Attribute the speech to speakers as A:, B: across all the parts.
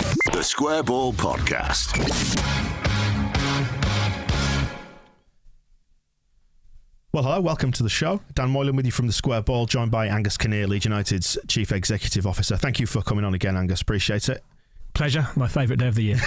A: The Square Ball Podcast.
B: Well, hello, welcome to the show. Dan Moylan with you from the Square Ball, joined by Angus Kinnear, Leeds United's Chief Executive Officer. Thank you for coming on again, Angus. Appreciate it.
C: Pleasure. My favourite day of the year.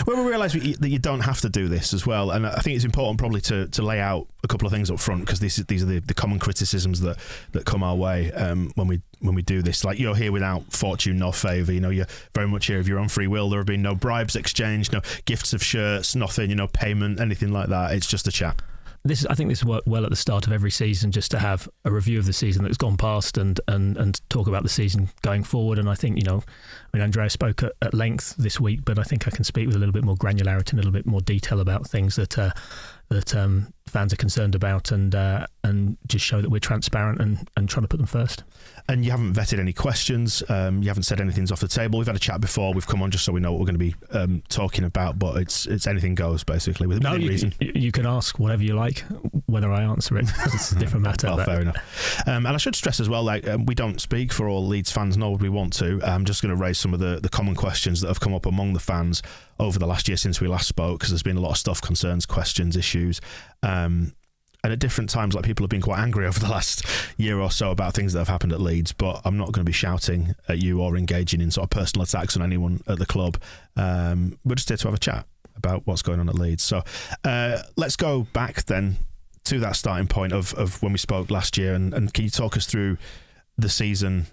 B: Well, we realise that you don't have to do this as well, and I think it's important probably to lay out a couple of things up front, because these are the common criticisms that come our way when we do this. Like, you're here without fortune nor favour. You know, you're very much here of your own free will. There have been no bribes exchanged, no gifts of shirts, nothing, payment, anything like that. It's just a chat.
C: I think this worked well at the start of every season, just to have a review of the season that's gone past and talk about the season going forward. And I think, Andrea spoke at length this week, but I think I can speak with a little bit more granularity and a little bit more detail about things that fans are concerned about, and just show that we're transparent and trying to put them first.
B: And you haven't vetted any questions. You haven't said anything's off the table. We've had a chat before. We've come on just so we know what we're going to be talking about. But it's anything goes, basically, within reason.
C: You can ask whatever you like. Whether I answer it, it's a different matter.
B: Well, fair enough. And I should stress as well, we don't speak for all Leeds fans, nor would we want to. I'm just going to raise some of the common questions that have come up among the fans over the last year since we last spoke, because there's been a lot of stuff, concerns, questions, issues. And at different times, people have been quite angry over the last year or so about things that have happened at Leeds, but I'm not going to be shouting at you or engaging in sort of personal attacks on anyone at the club. We're just here to have a chat about what's going on at Leeds. So let's go back then to that starting point of when we spoke last year, and can you talk us through the season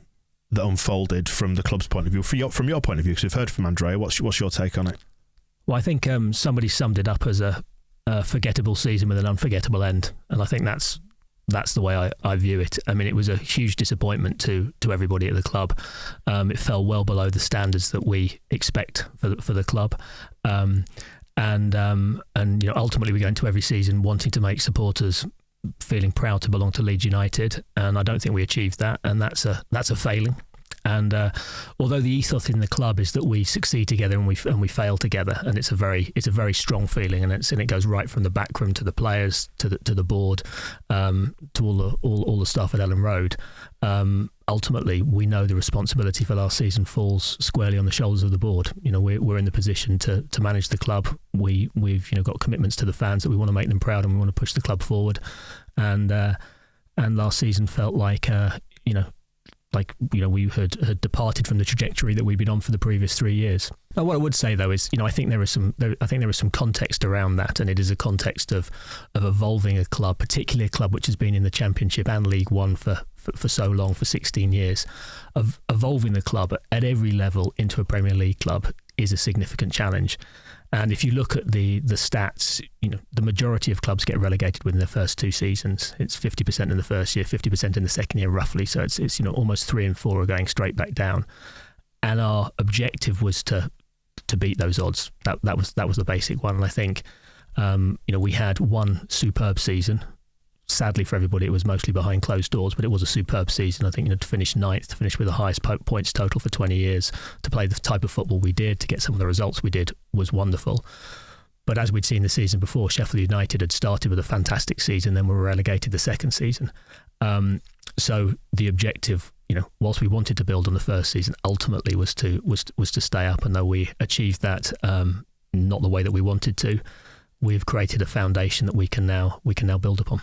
B: that unfolded from the club's point of view, from your point of view, because we've heard from Andrea. What's your take on it?
C: Well, I think somebody summed it up as a forgettable season with an unforgettable end, and I think that's the way I view it. I mean, it was a huge disappointment to everybody at the club. It fell well below the standards that we expect for the club, and ultimately we go into every season wanting to make supporters feeling proud to belong to Leeds United, and I don't think we achieved that, and that's a failing. And although the ethos in the club is that we succeed together and we fail together, and it's a very strong feeling, and it goes right from the backroom to the players to the board, to all the staff at Ellen Road. Ultimately, we know the responsibility for last season falls squarely on the shoulders of the board. We're in the position to manage the club. We've got commitments to the fans that we want to make them proud, and we want to push the club forward. And last season felt like we had departed from the trajectory that we'd been on for the previous 3 years. Now, what I would say though is, I think there is some context around that, and it is a context of evolving a club, particularly a club which has been in the Championship and League One for so long, for 16 years. Of evolving the club at every level into a Premier League club is a significant challenge. And if you look at the stats, the majority of clubs get relegated within their first 2 seasons. It's 50% in the first year, 50% in the second year, roughly. So it's almost 3 and 4 are going straight back down. And our objective was to beat those odds. That was the basic one. And I think we had one superb season. Sadly for everybody, it was mostly behind closed doors, but it was a superb season. I think to finish ninth, to finish with the highest points total for 20 years, to play the type of football we did, to get some of the results we did, was wonderful. But as we'd seen the season before, Sheffield United had started with a fantastic season, then were relegated the second season. So the objective, whilst we wanted to build on the first season, ultimately was to stay up. And though we achieved that, not the way that we wanted to, we've created a foundation that we can now build upon.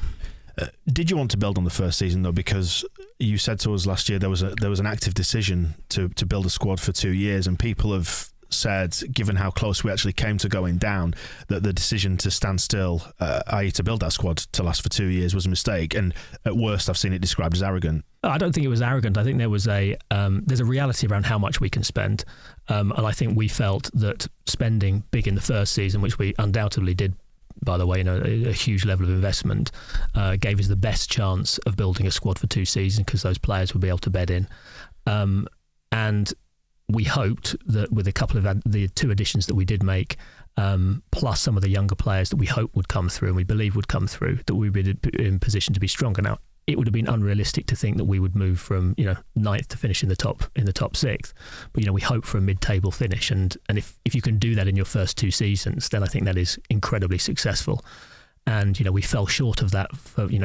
B: Did you want to build on the first season though? Because you said to us last year there was an active decision to build a squad for 2 years, and people have said, given how close we actually came to going down, that the decision to stand still, i.e. to build that squad to last for 2 years, was a mistake. And at worst, I've seen it described as arrogant.
C: I don't think it was arrogant. I think there was there's a reality around how much we can spend, and I think we felt that spending big in the first season, which we undoubtedly did, by the way, a huge level of investment, gave us the best chance of building a squad for 2 seasons, because those players would be able to bed in. And we hoped that with a couple of the 2 additions that we did make, plus some of the younger players that we hope would come through and we believe would come through, that we would be in position to be stronger. Now, it would have been unrealistic to think that we would move from 9th to finish in the top 6th, but we hope for a mid-table finish, and if you can do that in your first 2 seasons, then I think that is incredibly successful. And we fell short of that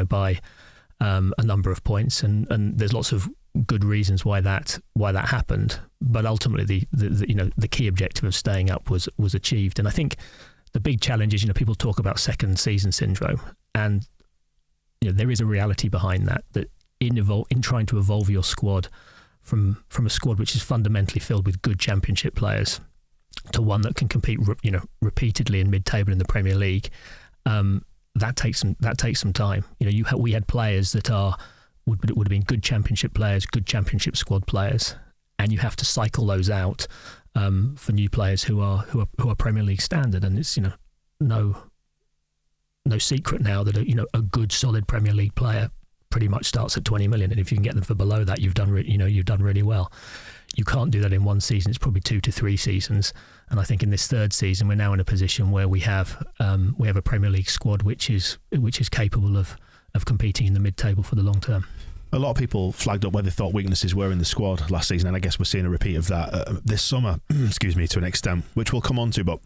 C: by a number of points, and there's lots of good reasons why that happened, but ultimately the key objective of staying up was achieved. And I think the big challenge is, people talk about second season syndrome, and there is a reality behind that in trying to evolve your squad from a squad which is fundamentally filled with good Championship players to one that can compete repeatedly in mid-table in the Premier League. That takes some time. We had players that would have been good Championship players, good Championship squad players, and you have to cycle those out for new players who are Premier League standard. And it's no secret now that a good solid Premier League player pretty much starts at 20 million, and if you can get them for below that, you've done really well. You can't do that in one season. It's probably 2 to 3 seasons. And I think in this third season, we're now in a position where we have a Premier League squad which is capable of competing in the mid-table for the long term.
B: A lot of people flagged up where they thought weaknesses were in the squad last season, and I guess we're seeing a repeat of that this summer, to an extent, which we'll come on to. But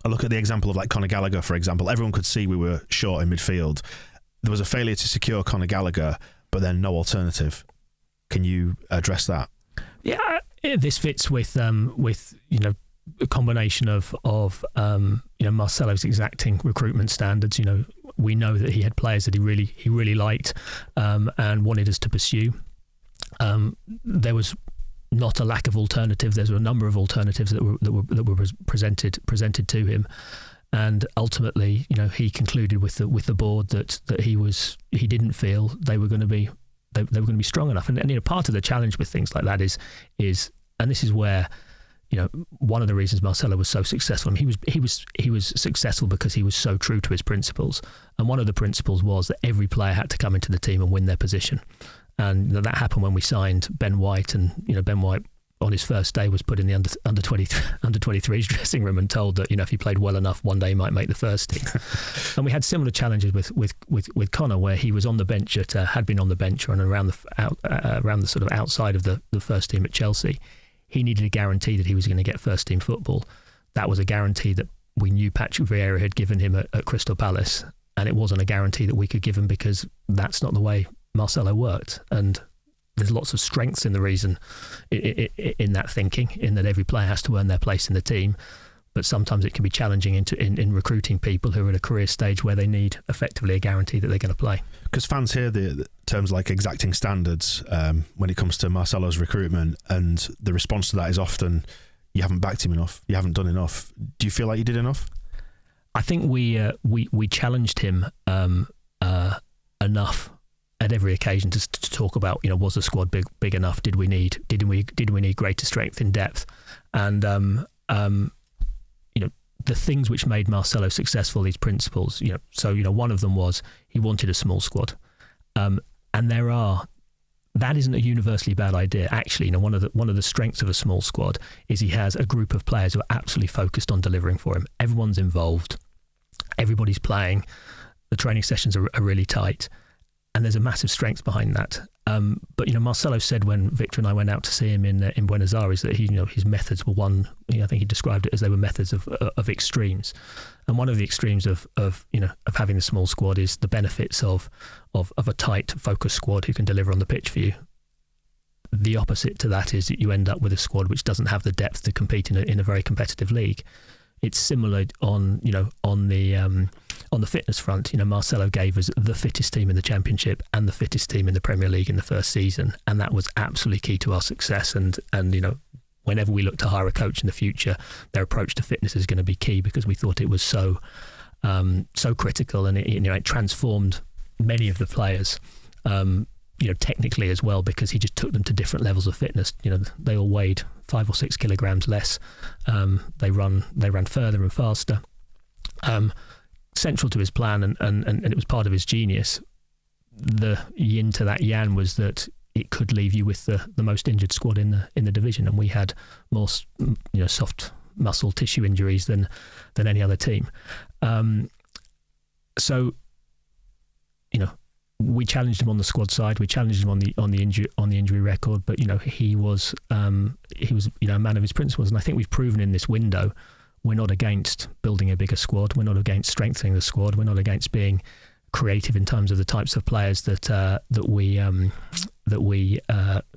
B: I look at the example of Conor Gallagher, for example. Everyone could see we were short in midfield. There was a failure to secure Conor Gallagher, but then no alternative. Can you address that? Yeah,
C: this fits with a combination of Marcelo's exacting recruitment standards. We know that he had players that he really liked and wanted us to pursue. There was not a lack of alternatives. There were a number of alternatives that were presented to him. And ultimately, he concluded with the board that he didn't feel they were going to be strong enough. And part of the challenge with things like that is and this is where one of the reasons Marcelo was so successful. I mean, he was successful because he was so true to his principles. And one of the principles was that every player had to come into the team and win their position. And that happened when we signed Ben White, and Ben White on his first day was put in the under 23s dressing room and told that if he played well enough, one day he might make the first team. And we had similar challenges with Conor, where he was on the bench had been on the bench and around the sort of outside of the first team at Chelsea. He needed a guarantee that he was going to get first team football. That was a guarantee that we knew Patrick Vieira had given him at Crystal Palace, and it wasn't a guarantee that we could give him because that's not the way Marcelo worked. And there's lots of strengths in the reason in that thinking, in that every player has to earn their place in the team. But sometimes it can be challenging in recruiting people who are at a career stage where they need effectively a guarantee that they're going to play.
B: Because fans hear the terms like exacting standards when it comes to Marcelo's recruitment, and the response to that is often, you haven't backed him enough, you haven't done enough. Do you feel like you did enough?
C: I think we challenged him enough at every occasion to talk about, was the squad big enough? Did we need greater strength in depth? And the things which made Marcelo successful, these principles, one of them was he wanted a small squad. And that isn't a universally bad idea. Actually, one of the strengths of a small squad is he has a group of players who are absolutely focused on delivering for him. Everyone's involved. Everybody's playing. The training sessions are really tight. And there's a massive strength behind that. But Marcelo said when Victor and I went out to see him in Buenos Aires that his methods were I think he described it as they were methods of extremes. And one of the extremes of having a small squad is the benefits of a tight, focused squad who can deliver on the pitch for you. The opposite to that is that you end up with a squad which doesn't have the depth to compete in a very competitive league. It's similar on the fitness front. Marcelo gave us the fittest team in the Championship and the fittest team in the Premier League in the first season, and that was absolutely key to our success. And whenever we look to hire a coach in the future, their approach to fitness is going to be key, because we thought it was so critical, and it transformed many of the players. Technically as well, because he just took them to different levels of fitness. They all weighed 5 or 6 kilograms less. They ran further and faster. Central to his plan, and it was part of his genius. The yin to that yang was that it could leave you with the most injured squad in the division, and we had more soft muscle tissue injuries than any other team. We challenged him on the squad side. We challenged him on the injury record. But he was a man of his principles, and I think we've proven in this window we're not against building a bigger squad. We're not against strengthening the squad. We're not against being creative in terms of the types of players that we we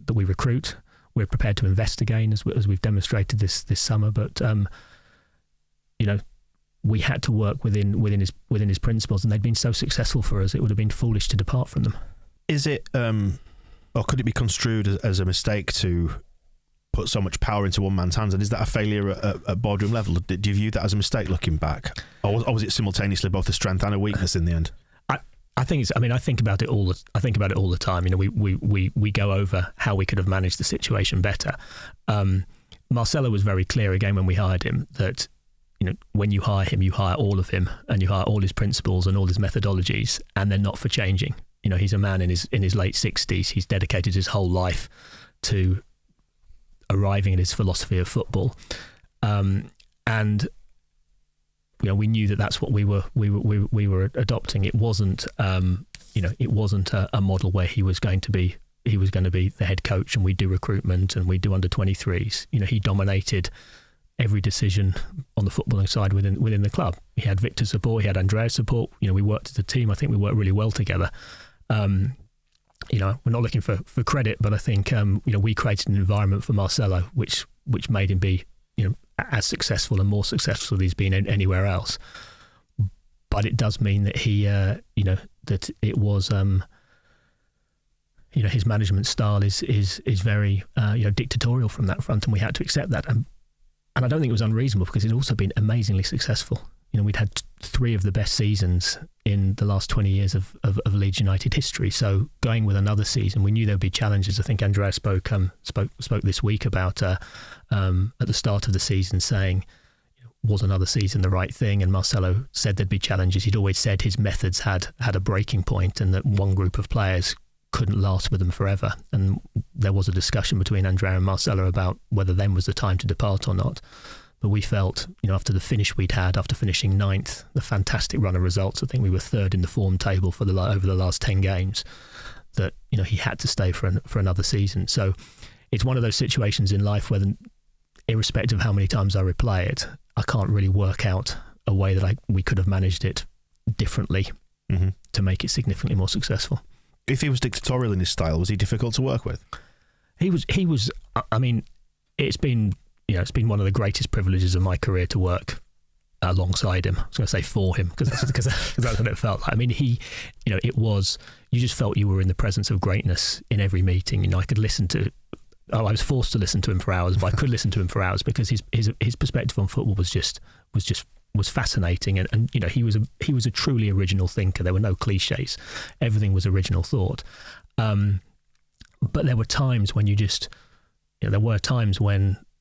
C: recruit. We're prepared to invest again, as we've demonstrated this summer. But we had to work within his principles, and they'd been so successful for us. It would have been foolish to depart from them.
B: Is it, or could it be construed as a mistake to put so much power into one man's hands? And is that a failure at boardroom level? Do you view that as a mistake looking back, or was it simultaneously both a strength and a weakness in the end?
C: I think it's. I mean, I think about it all the time. We go over how we could have managed the situation better. Marcelo was very clear again when we hired him that when you hire him, you hire all of him, and you hire all his principles and all his methodologies, and they're not for changing. He's a man in his late 60s. He's dedicated his whole life to arriving at his philosophy of football, and we knew that that's what we were adopting. It wasn't it wasn't a model where he was going to be the head coach and we do recruitment and we do under 23s. He dominated every decision on the footballing side within the club. He had Victor's support, he had Andrea's support. We worked as a team. I think we worked really well together. We're not looking for credit, but I think we created an environment for Marcelo which made him be as successful and more successful than he's been anywhere else. But it does mean that he that it was his management style is very dictatorial from that front, and we had to accept that. And I don't think it was unreasonable, because it's also been amazingly successful. We'd had 3 of the best seasons in the last 20 years of Leeds United history. So going with another season, we knew there would be challenges. I think Andrea spoke this week about at the start of the season saying, was another season the right thing? And Marcelo said there'd be challenges. He'd always said his methods had a breaking point, and that one group of players couldn't last with them forever. And there was a discussion between Andrea and Marcelo about whether then was the time to depart or not. But we felt, after the finish we'd had, after finishing 9th, the fantastic run of results, I think we were 3rd in the form table for over the last 10 games, that he had to stay for another season. So it's one of those situations in life where, irrespective of how many times I replay it, I can't really work out a way that we could have managed it differently to make it significantly more successful.
B: If he was dictatorial in his style, was he difficult to work with?
C: He was. I mean, it's been one of the greatest privileges of my career to work alongside him. I was going to say for him, because that's what it felt like. I mean, it was, you just felt you were in the presence of greatness in every meeting. I could listen to, I was forced to listen to him for hours, but I could listen to him for hours because his perspective on football was fascinating. And he was a truly original thinker. There were no cliches. Everything was original thought. But there were times when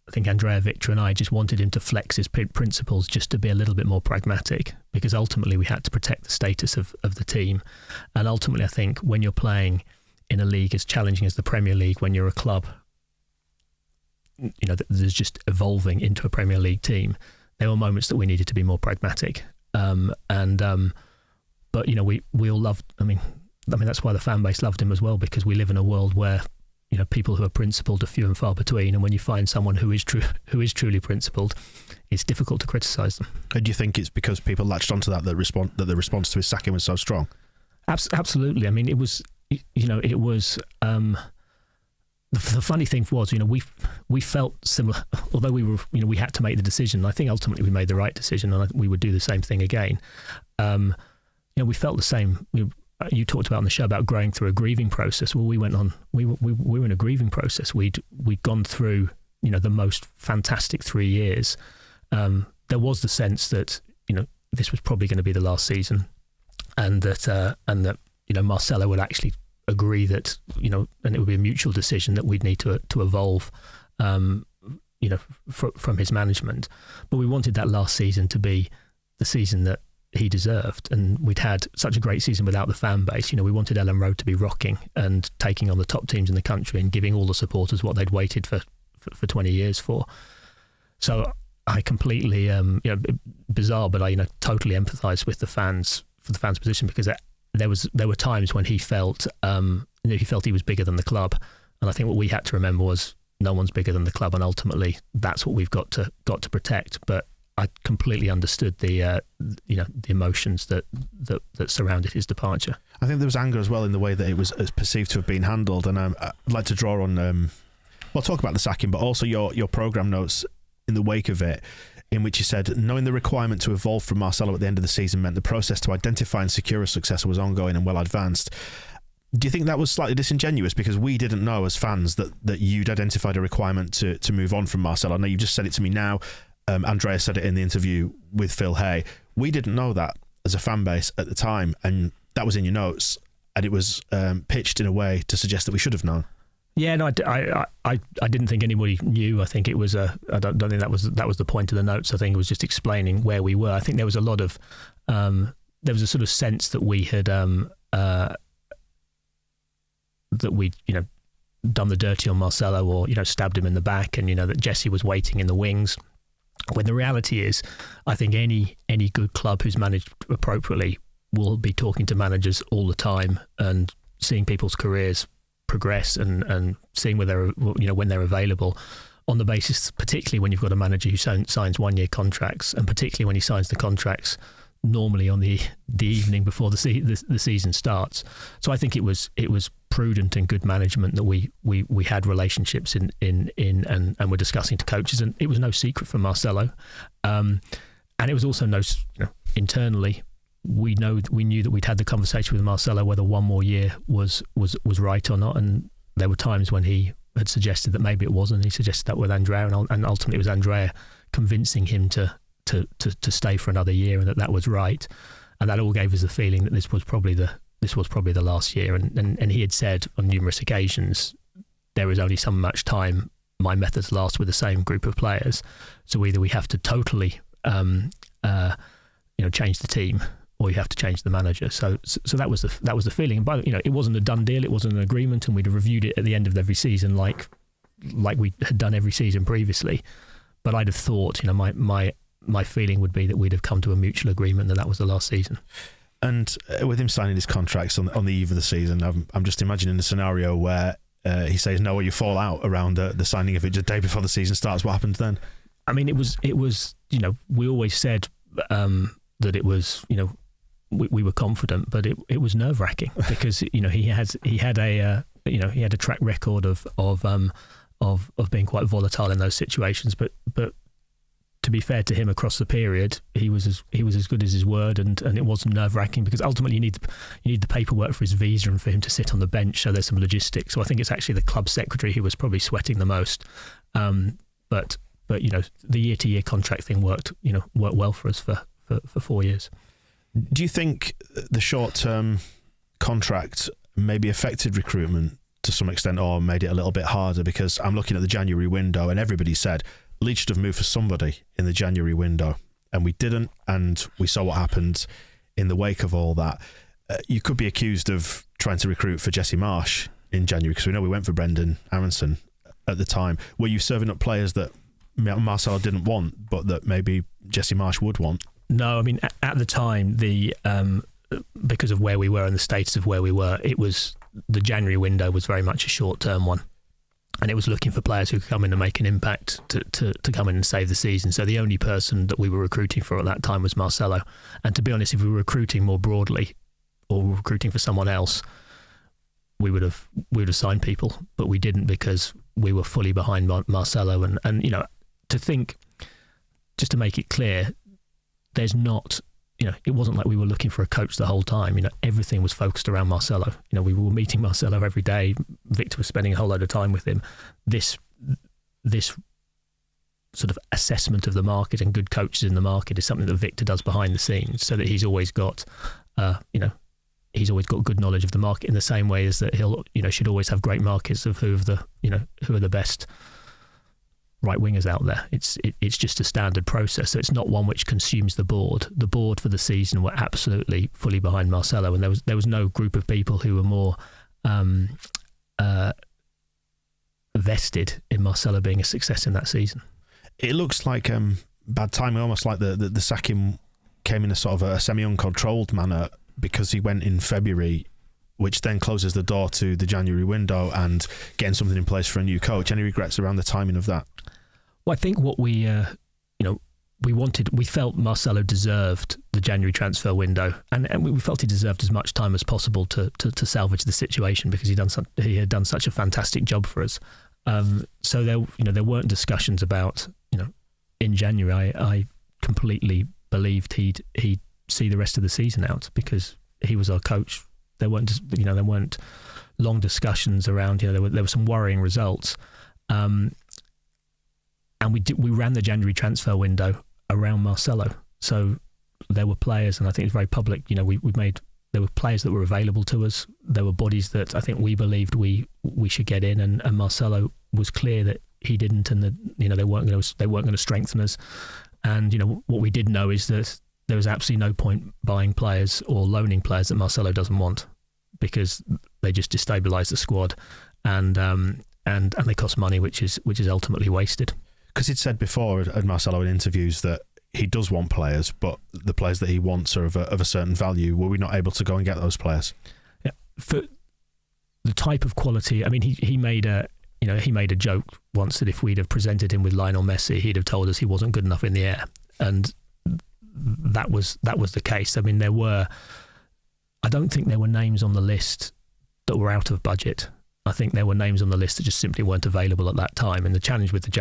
C: I think Andrea, Victor and I just wanted him to flex his principles just to be a little bit more pragmatic, because ultimately we had to protect the status of the team. And ultimately, I think when you're playing in a league as challenging as the Premier League, when you're a club, there's just evolving into a Premier League team, there were moments that we needed to be more pragmatic. But we all loved, I mean, that's why the fan base loved him as well, because we live in a world where people who are principled are few and far between, and when you find someone who is truly principled, it's difficult to criticise them.
B: And do you think it's because people latched onto that the response to his sacking was so strong?
C: Absolutely. I mean, it was. The funny thing was, we felt similar, although we had to make the decision. I think ultimately we made the right decision, and we would do the same thing again. We felt the same. You talked about on the show about growing through a grieving process. Well, we were in a grieving process. We'd gone through, the most fantastic 3 years. There was the sense that, this was probably going to be the last season, and that Marcelo would actually agree that, and it would be a mutual decision that we'd need to evolve, from his management. But we wanted that last season to be the season that he deserved, and we'd had such a great season without the fan base. We wanted Elland Road to be rocking and taking on the top teams in the country and giving all the supporters what they'd waited for 20 years for. So I completely, bizarre, but I totally empathise with the fans, for the fans' position, because there were times when he felt he was bigger than the club, and I think what we had to remember was no one's bigger than the club, and ultimately that's what we've got to protect. But I completely understood the emotions that surrounded his departure.
B: I think there was anger as well in the way that it was perceived to have been handled, and I'd like to draw on. We'll talk about the sacking, but also your programme notes in the wake of it, in which you said, knowing the requirement to evolve from Marcelo at the end of the season meant the process to identify and secure a successor was ongoing and well advanced. Do you think that was slightly disingenuous because we didn't know as fans that you'd identified a requirement to move on from Marcelo? I know you just said it to me now. Andrea said it in the interview with Phil Hay. We didn't know that as a fan base at the time, and that was in your notes, and it was pitched in a way to suggest that we should have known.
C: Yeah, no, I didn't think anybody knew. I think it was I don't think that was the point of the notes. I think it was just explaining where we were. I think there was a lot of there was a sort of sense that we had that we'd done the dirty on Marcelo, or stabbed him in the back, and that Jesse was waiting in the wings. When the reality is, I think any good club who's managed appropriately will be talking to managers all the time and seeing people's careers progress and seeing where they're when they're available, on the basis, particularly when you've got a manager who signs 1-year contracts, and particularly when he signs the contracts normally on the evening before the season starts. So I think it was prudent and good management that we had relationships in and were discussing to coaches, and it was no secret from Marcelo, and it was also internally we knew that we'd had the conversation with Marcelo whether one more year was right or not, and there were times when he had suggested that maybe it wasn't. He suggested that with Andrea, and ultimately it was Andrea convincing him to stay for another year, and that was right, and that all gave us the feeling that this was probably the last year, and he had said on numerous occasions, there is only so much time my methods last with the same group of players, so either we have to totally change the team, or you have to change the manager. So that was the feeling. But it wasn't a done deal, it wasn't an agreement, and we'd have reviewed it at the end of every season like we had done every season previously. But I'd have thought, my feeling would be that we'd have come to a mutual agreement that was the last season.
B: And with him signing his contracts on the eve of the season, I'm just imagining a scenario where he says no, or you fall out around the signing of it just the day before the season starts. What happens then?
C: I mean, it was we always said that it was we were confident, but it was nerve wracking because he had a track record of being quite volatile in those situations, but to be fair to him, across the period, he was as good as his word, and it wasn't nerve-wracking because ultimately you need the paperwork for his visa and for him to sit on the bench, so there's some logistics. So I think it's actually the club secretary who was probably sweating the most. But the year-to-year contract thing worked well for us for 4 years.
B: Do you think the short-term contract maybe affected recruitment to some extent, or made it a little bit harder? Because I'm looking at the January window, and everybody said Leeds should have moved for somebody in the January window, and we didn't, and we saw what happened in the wake of all that. You could be accused of trying to recruit for Jesse Marsh in January, because we know we went for Brendan Aronson at the time. Were you serving up players that Marcelo didn't want, but that maybe Jesse Marsh would want?
C: No, I mean, at the time, because of where we were and the status of where we were, it was the January window was very much a short-term one. And it was looking for players who could come in and make an impact to come in and save the season. So the only person that we were recruiting for at that time was Marcelo. And to be honest, if we were recruiting more broadly or recruiting for someone else, we would have signed people, but we didn't because we were fully behind Marcelo. And to think, just to make it clear, there's not. It wasn't like we were looking for a coach the whole time. Everything was focused around Marcelo. We were meeting Marcelo every day. Victor was spending a whole load of time with him. This sort of assessment of the market and good coaches in the market is something that Victor does behind the scenes, so that he's always got, he's always got good knowledge of the market in the same way as that he'll, should always have great markets of who are the best right wingers out there. It's just a standard process, so it's not one which consumes the board. The board for the season were absolutely fully behind Marcelo, and there was no group of people who were more vested in Marcelo being a success in that season.
B: It looks like bad timing, almost like the sacking came in a sort of a semi-uncontrolled manner, because he went in February, which then closes the door to the January window and getting something in place for a new coach. Any regrets around the timing of that?
C: Well, I think what we, we felt Marcelo deserved the January transfer window, and we felt he deserved as much time as possible to salvage the situation, because he had done such a fantastic job for us. So there weren't discussions about, in January. I completely believed he'd see the rest of the season out because he was our coach. There weren't long discussions around. There were some worrying results, and we ran the January transfer window around Marcelo. So there were players, and I think it's very public. There were players that were available to us. There were bodies that I think we believed we should get in, and Marcelo was clear that he didn't, and that they weren't going to strengthen us. And what we did know is that there was absolutely no point buying players or loaning players that Marcelo doesn't want, because they just destabilise the squad, and they cost money, which is ultimately wasted.
B: Because he'd said before, Marcelo, in interviews, that he does want players, but the players that he wants are of a certain value. Were we not able to go and get those players?
C: Yeah, for the type of quality. I mean, he made a joke once that if we'd have presented him with Lionel Messi, he'd have told us he wasn't good enough in the air, and that was the case. I mean, I don't think there were names on the list that were out of budget. I think there were names on the list that just simply weren't available at that time. And the challenge with the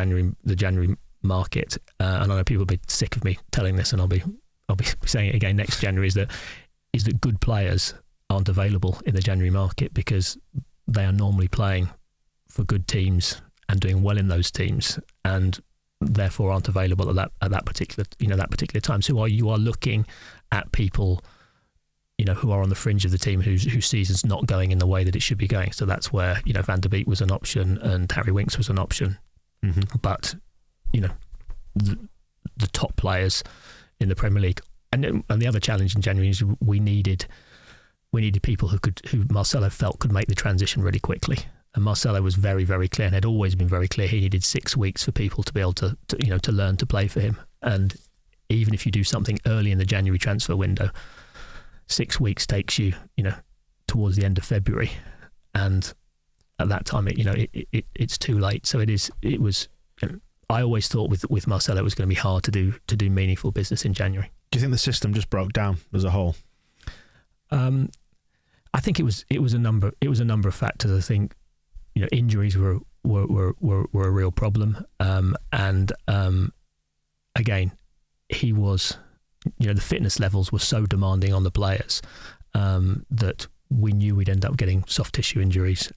C: January market, and I know people will be sick of me telling this, and I'll be saying it again next January, is that good players aren't available in the January market because they are normally playing for good teams and doing well in those teams, and therefore aren't available at that particular time. So you are looking at people who are on the fringe of the team whose season's not going in the way that it should be going. So that's where Van der Beek was an option and Harry Winks was an option. Mm-hmm. But the top players in the Premier League, and the other challenge in January is we needed people who Marcelo felt could make the transition really quickly. And Marcelo was very, very clear, and had always been very clear, he needed 6 weeks for people to be able to learn to play for him. And even if you do something early in the January transfer window, 6 weeks takes you, towards the end of February, and at that time, it's too late. So it was. I always thought with Marcelo it was going to be hard to do meaningful business in January.
B: Do you think the system just broke down as a whole?
C: I think it was a number of factors. I think injuries were a real problem, and again, he was. The fitness levels were so demanding on the players that we knew we'd end up getting soft tissue injuries.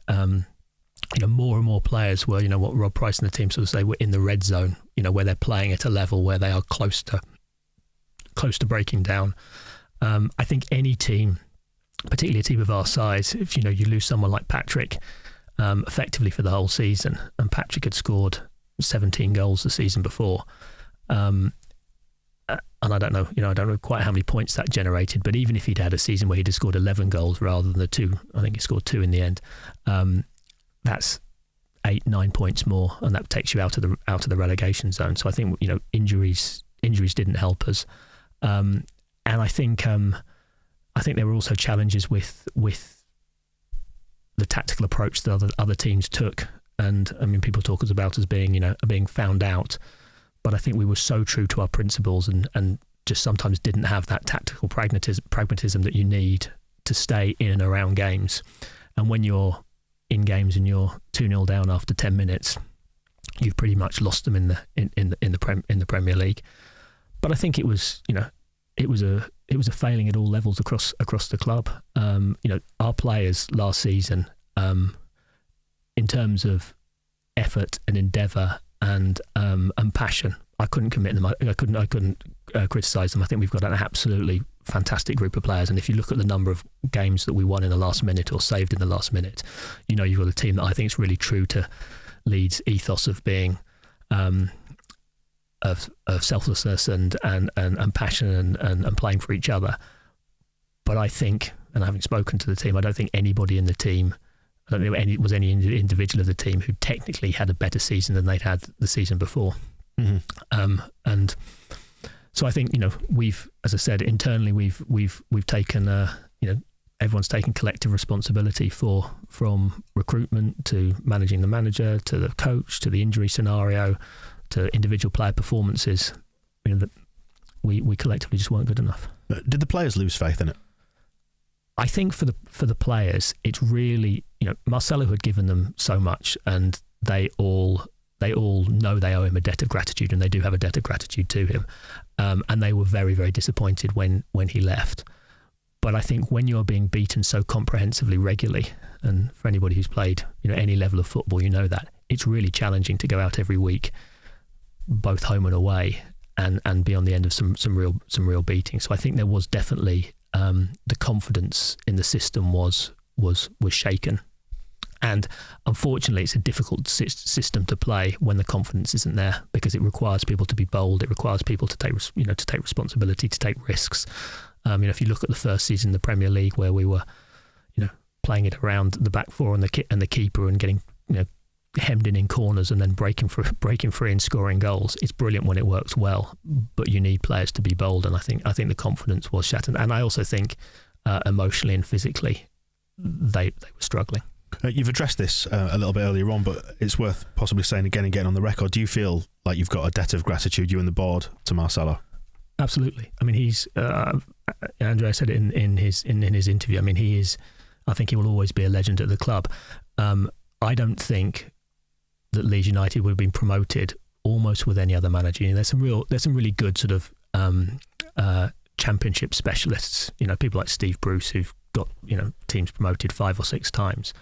C: More and more players were, what Rob Price and the team sort of say, were in the red zone, where they're playing at a level where they are close to breaking down. I think any team, particularly a team of our size, if you lose someone like Patrick effectively for the whole season, and Patrick had scored 17 goals the season before. And I don't know quite how many points that generated, but even if he'd had a season where he'd have scored 11 goals rather than the 2, I think he scored 2 in the end, that's 8-9 points more, and that takes you out of the relegation zone. So I think injuries didn't help us, and I think there were also challenges with the tactical approach that other teams took. And I mean, people talk about us being found out. But I think we were so true to our principles and just sometimes didn't have that tactical pragmatism that you need to stay in and around games. And when you're in games and you're 2-0 down after 10 minutes, you've pretty much lost them in the Premier League. But I think it was a failing at all levels across the club. Our players last season, in terms of effort and endeavour and passion, I couldn't commit them. I couldn't criticise them. I think we've got an absolutely fantastic group of players, and if you look at the number of games that we won in the last minute or saved in the last minute, you've got a team that I think is really true to Leeds' ethos of being of selflessness and passion and playing for each other. But I think, and having spoken to the team, I don't think anybody in the team, I don't think any individual of the team who technically had a better season than they'd had the season before. Mm-hmm. And so I think we've, as I said, internally we've taken everyone's taken collective responsibility from recruitment to managing the manager to the coach to the injury scenario to individual player performances. we collectively just weren't good enough.
B: Did the players lose faith in it?
C: I think for the players, it's really, Marcelo had given them so much, and they all know they owe him a debt of gratitude, and they do have a debt of gratitude to him. And they were very, very disappointed when he left. But I think when you're being beaten so comprehensively regularly, and for anybody who's played any level of football, you know that it's really challenging to go out every week, both home and away, and be on the end of some real beating. So I think there was definitely the confidence in the system was shaken. And unfortunately, it's a difficult system to play when the confidence isn't there, because it requires people to be bold. It requires people to take responsibility, to take risks. If you look at the first season in the Premier League, where we were, playing it around the back four and the keeper, and getting hemmed in corners, and then breaking free and scoring goals. It's brilliant when it works well, but you need players to be bold. And I think the confidence was shattered. And I also think emotionally and physically, they were struggling.
B: You've addressed this a little bit earlier on, but it's worth possibly saying again and getting on the record. Do you feel like you've got a debt of gratitude, you and the board, to Marcelo?
C: Absolutely. I mean, he's Andrea said it in his interview. I mean, he is. I think he will always be a legend at the club. I don't think that Leeds United would have been promoted almost with any other manager. There's some really good sort of championship specialists. People like Steve Bruce, who've got teams promoted 5 or 6 times.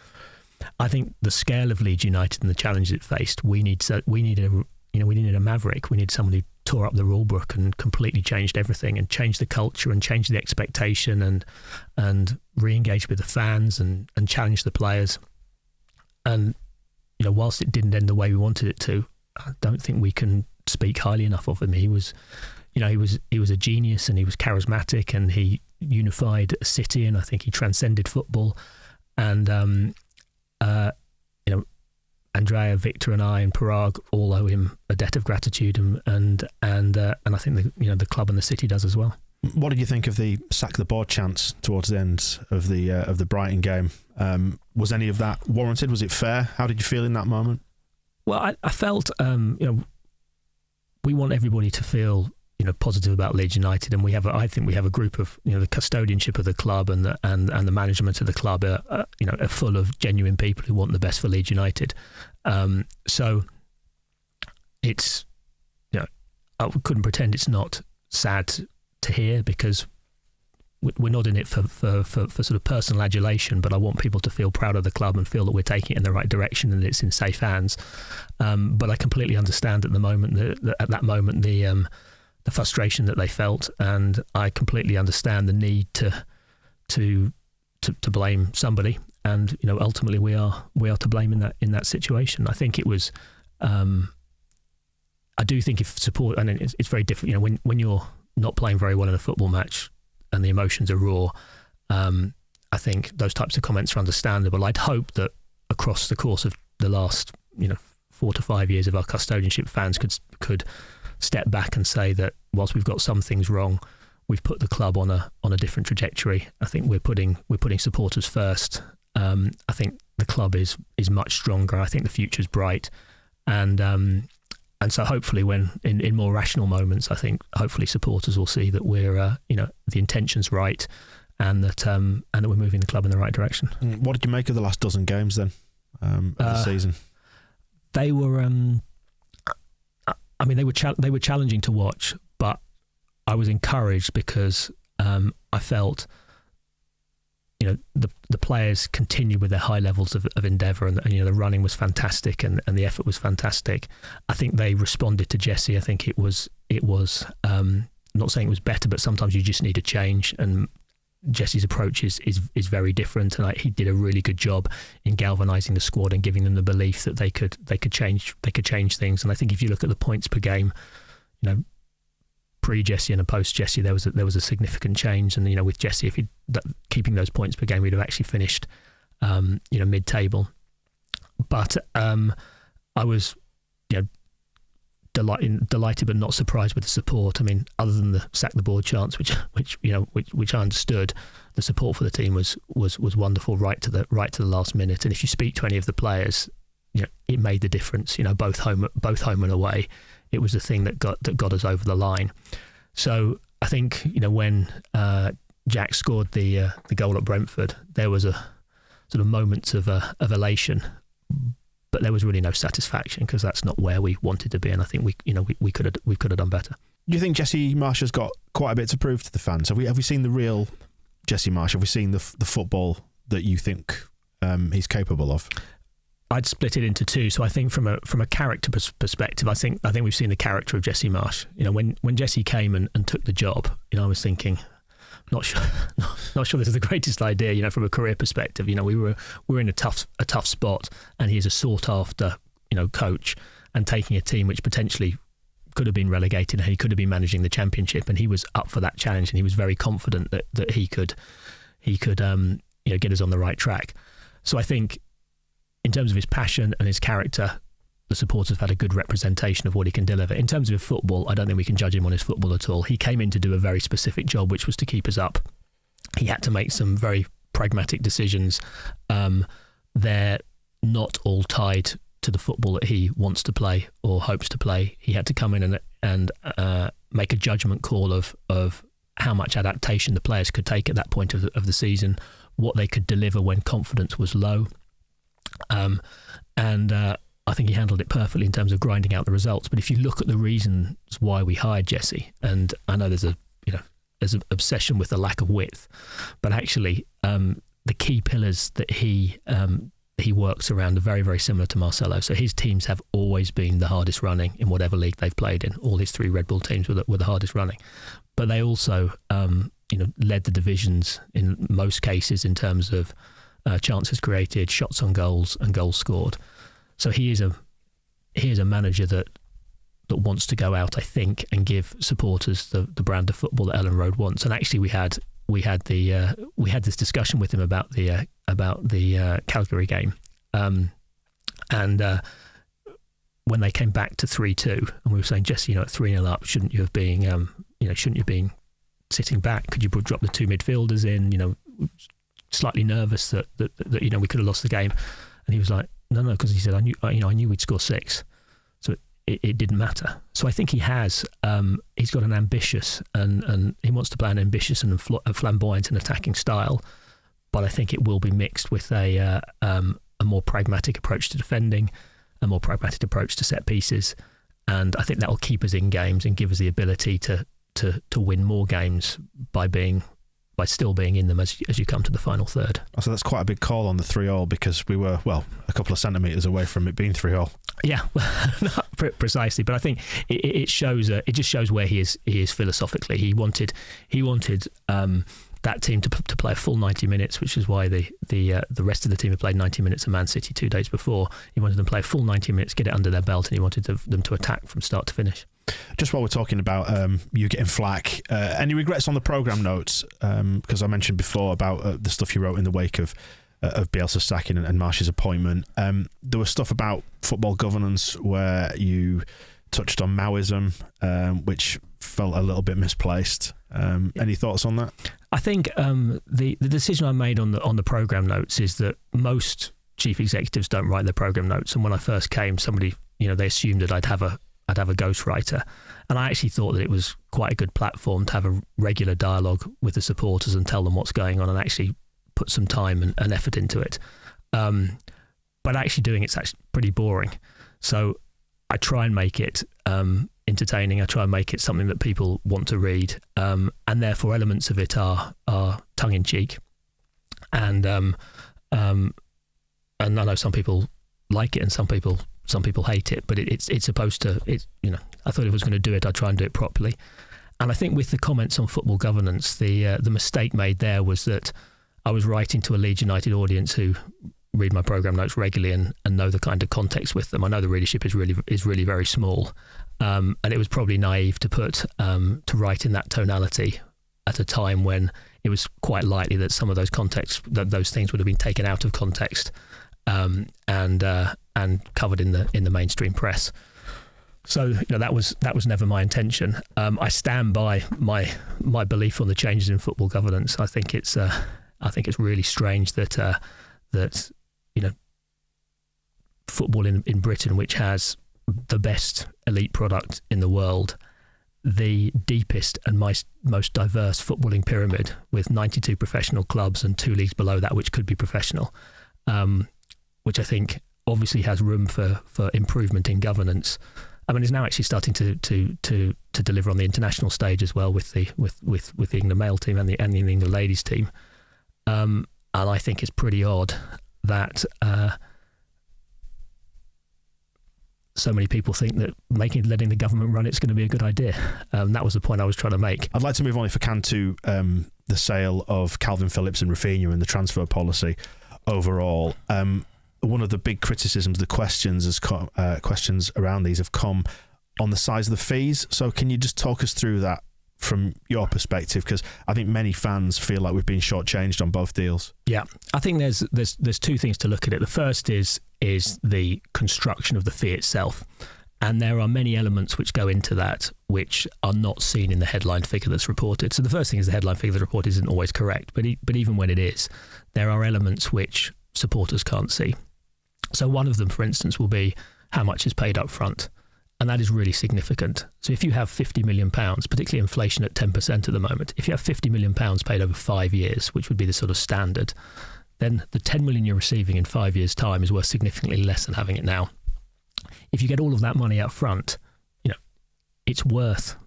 C: I think the scale of Leeds United and the challenges it faced, we needed a maverick. We needed someone who tore up the rule book and completely changed everything, and changed the culture and changed the expectation, and re-engaged with the fans and challenged the players. And whilst it didn't end the way we wanted it to, I don't think we can speak highly enough of him. He was a genius, and he was charismatic, and he unified a city, and I think he transcended football. And Andrea, Victor, and I, and Parag all owe him a debt of gratitude, and I think the club and the city does as well.
B: What did you think of the sack the board chance towards the end of the Brighton game? Was any of that warranted? Was it fair? How did you feel in that moment?
C: Well, I felt we want everybody to feel positive about Leeds United, and I think we have a group of the custodianship of the club and the management of the club are full of genuine people who want the best for Leeds United. So it's I couldn't pretend it's not sad to hear, because we're not in it for sort of personal adulation, but I want people to feel proud of the club and feel that we're taking it in the right direction and it's in safe hands. But I completely understand at that moment the frustration that they felt, and I completely understand the need to blame somebody, and ultimately we are to blame in that situation. I think it was I do think if support, and it's very different when you're not playing very well in a football match and the emotions are raw, I think those types of comments are understandable. I'd hope that across the course of the last 4 to 5 years of our custodianship, fans could step back and say that whilst we've got some things wrong, we've put the club on a different trajectory. I think we're putting supporters first. I think the club is much stronger. I think the future's bright, and so hopefully, when in more rational moments, I think hopefully supporters will see that we're the intention's right, and that we're moving the club in the right direction.
B: What did you make of the last dozen games then of the season?
C: They were. They were challenging to watch, but I was encouraged because I felt, the players continued with their high levels of endeavour, and the running was fantastic, and the effort was fantastic. I think they responded to Jesse. I think it was. I'm not saying it was better, but sometimes you just need a change, and Jesse's approach is very different, and he did a really good job in galvanising the squad and giving them the belief that they could change things. And I think if you look at the points per game, pre-Jesse and post Jesse, there was a significant change. And with Jesse, if he keeping those points per game, we'd have actually finished mid-table. But I was delighted but not surprised with the support. I mean, other than the sack the board chance, which I understood, the support for the team was wonderful right to the last minute. And if you speak to any of the players, it made the difference. Both home and away, it was the thing that got us over the line. So I think, you know, when Jack scored the goal at Brentford, there was a sort of moment of elation, but there was really no satisfaction because that's not where we wanted to be, and I think we could have done better.
B: Do you think Jesse Marsh has got quite a bit to prove to the fans? Have we seen the real Jesse Marsh? Have we seen the football that you think he's capable of?
C: I'd split it into two. So I think from a character perspective, I think we've seen the character of Jesse Marsh. You know, when Jesse came and took the job, you know, I was thinking, not sure this is the greatest idea. You know, from a career perspective, you know, we were in a tough spot, and he's a sought after, you know, coach, and taking a team which potentially could have been relegated, and he could have been managing the Championship, and he was up for that challenge, and he was very confident that he could you know, get us on the right track. So I think, in terms of his passion and his character, the supporters have had a good representation of what he can deliver. In terms of his football, I don't think we can judge him on his football at all. He came in to do a very specific job, which was to keep us up. He had to make some very pragmatic decisions. They're not all tied to the football that he wants to play or hopes to play. He had to come in and make a judgment call of how much adaptation the players could take at that point of the season, what they could deliver when confidence was low. I think he handled it perfectly in terms of grinding out the results. But if you look at the reasons why we hired Jesse, and I know there's an obsession with the lack of width, but actually the key pillars that he works around are very, very similar to Marcelo. So his teams have always been the hardest running in whatever league they've played in. All his three Red Bull teams were the hardest running, but they also led the divisions in most cases in terms of chances created, shots on goals, and goals scored. So he is a manager that wants to go out, I think, and give supporters the brand of football that Ellen Road wants. And actually, we had this discussion with him about the Calgary game, and when they came back to 3-2, and we were saying, Jesse, at 3-0 up, shouldn't you have been sitting back? Could you drop the two midfielders in? Slightly nervous that we could have lost the game, and he was like, no, because he said, I knew we'd score 6, so it didn't matter. So I think he's got an ambitious and he wants to play an ambitious and flamboyant and attacking style, but I think it will be mixed with a more pragmatic approach to defending, a more pragmatic approach to set pieces, and I think that will keep us in games and give us the ability to win more games by still being in them as you come to the final third.
B: So that's quite a big call on the 3-3 because we were, a couple of centimetres away from it being 3-3.
C: Yeah, precisely. But I think it just shows where he is philosophically. He wanted that team to play a full 90 minutes, which is why the rest of the team had played 90 minutes at Man City 2 days before. He wanted them to play a full 90 minutes, get it under their belt, and he wanted them to attack from start to finish.
B: Just while we're talking about you getting flack, any regrets on the programme notes? Because I mentioned before about the stuff you wrote in the wake of Bielsa's sacking and Marsh's appointment. There was stuff about football governance where you touched on Maoism, which felt a little bit misplaced. Any thoughts on that? I
C: think the decision I made on the programme notes is that most chief executives don't write their programme notes, and when I first came, somebody they assumed that I'd have a ghostwriter, and I actually thought that it was quite a good platform to have a regular dialogue with the supporters and tell them what's going on and actually put some time and effort into it. But actually doing it's actually pretty boring. So I try and make it entertaining. I try and make it something that people want to read, and therefore elements of it are tongue in cheek, and I know some people like it and some people hate it, but it's supposed to. I thought if I was going to do it, I'd try and do it properly. And I think with the comments on football governance, the mistake made there was that I was writing to a Leeds United audience who read my programme notes regularly and know the kind of context with them. I know the readership is really very small, and it was probably naive to write in that tonality at a time when it was quite likely that some of those those things would have been taken out of context and covered in the mainstream press. So that was never my intention. I stand by my belief on the changes in football governance. I think it's really strange that football in Britain, which has the best elite product in the world, the deepest and most diverse footballing pyramid with 92 professional clubs and 2 leagues below that which could be professional, which I think obviously has room for improvement in governance. I mean, it's now actually starting to deliver on the international stage as well with the England male team and the England ladies team. And I think it's pretty odd that so many people think that letting the government run it's going to be a good idea. That was the point I was trying to make.
B: I'd like to move on, if I can, to the sale of Calvin Phillips and Rafinha and the transfer policy overall. One of the big criticisms, the questions around these have come on the size of the fees. So can you just talk us through that from your perspective? Because I think many fans feel like we've been shortchanged on both deals.
C: Yeah, I think there's 2 things to look at it. The first is the construction of the fee itself. And there are many elements which go into that which are not seen in the headline figure that's reported. So the first thing is the headline figure that's reported isn't always correct. But even when it is, there are elements which supporters can't see. So one of them, for instance, will be how much is paid up front. And that is really significant. So if you have £50 million, particularly inflation at 10% at the moment, if you have £50 million paid over 5 years, which would be the sort of standard, then the 10 million you're receiving in 5 years' time is worth significantly less than having it now. If you get all of that money up front, it's worth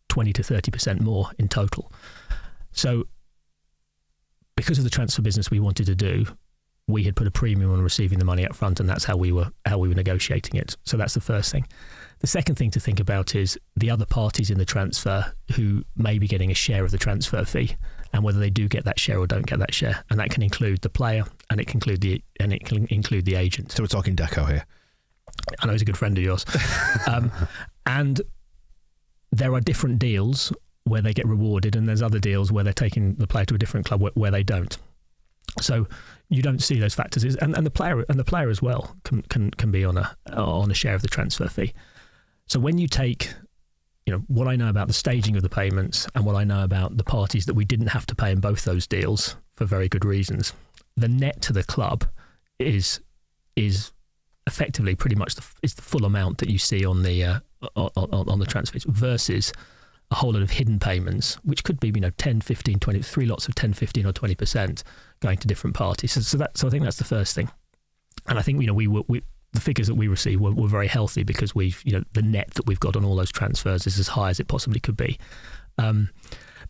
C: 20 to 30% more in total. So because of the transfer business we wanted to do, we had put a premium on receiving the money up front, and that's how we were negotiating it. So that's the first thing. The second thing to think about is the other parties in the transfer who may be getting a share of the transfer fee, and whether they do get that share or don't get that share. And that can include the player, and it can include the agent.
B: So we're talking Deco here.
C: I know he's a good friend of yours. And there are different deals where they get rewarded, and there's other deals where they're taking the player to a different club where they don't. So you don't see those factors, and the player as well can be on a share of the transfer fee. So when you take, what I know about the staging of the payments and what I know about the parties that we didn't have to pay in both those deals for very good reasons, the net to the club is effectively pretty much the full amount that you see on the transfers versus a whole lot of hidden payments, which could be 10, 15, 20, 3 lots of 10, 15 or 20% going to different parties. So I think that's the first thing. And I think the figures that we received were very healthy because the net that we've got on all those transfers is as high as it possibly could be. The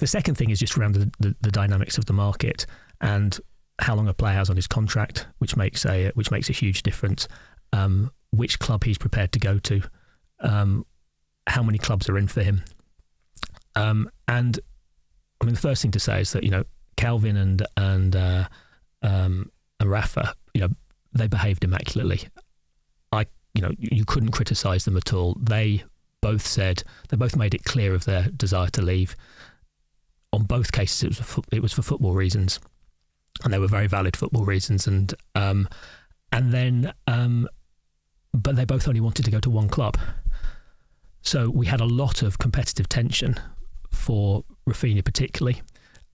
C: second thing is just around the dynamics of the market and how long a player has on his contract, which makes a huge difference. Which club he's prepared to go to, how many clubs are in for him. And I mean, the first thing to say is that Calvin and Rafa, they behaved immaculately. You couldn't criticise them at all. They both made it clear of their desire to leave. On both cases, it was for football reasons, and they were very valid football reasons. But they both only wanted to go to one club. So we had a lot of competitive tension for Rafinha particularly,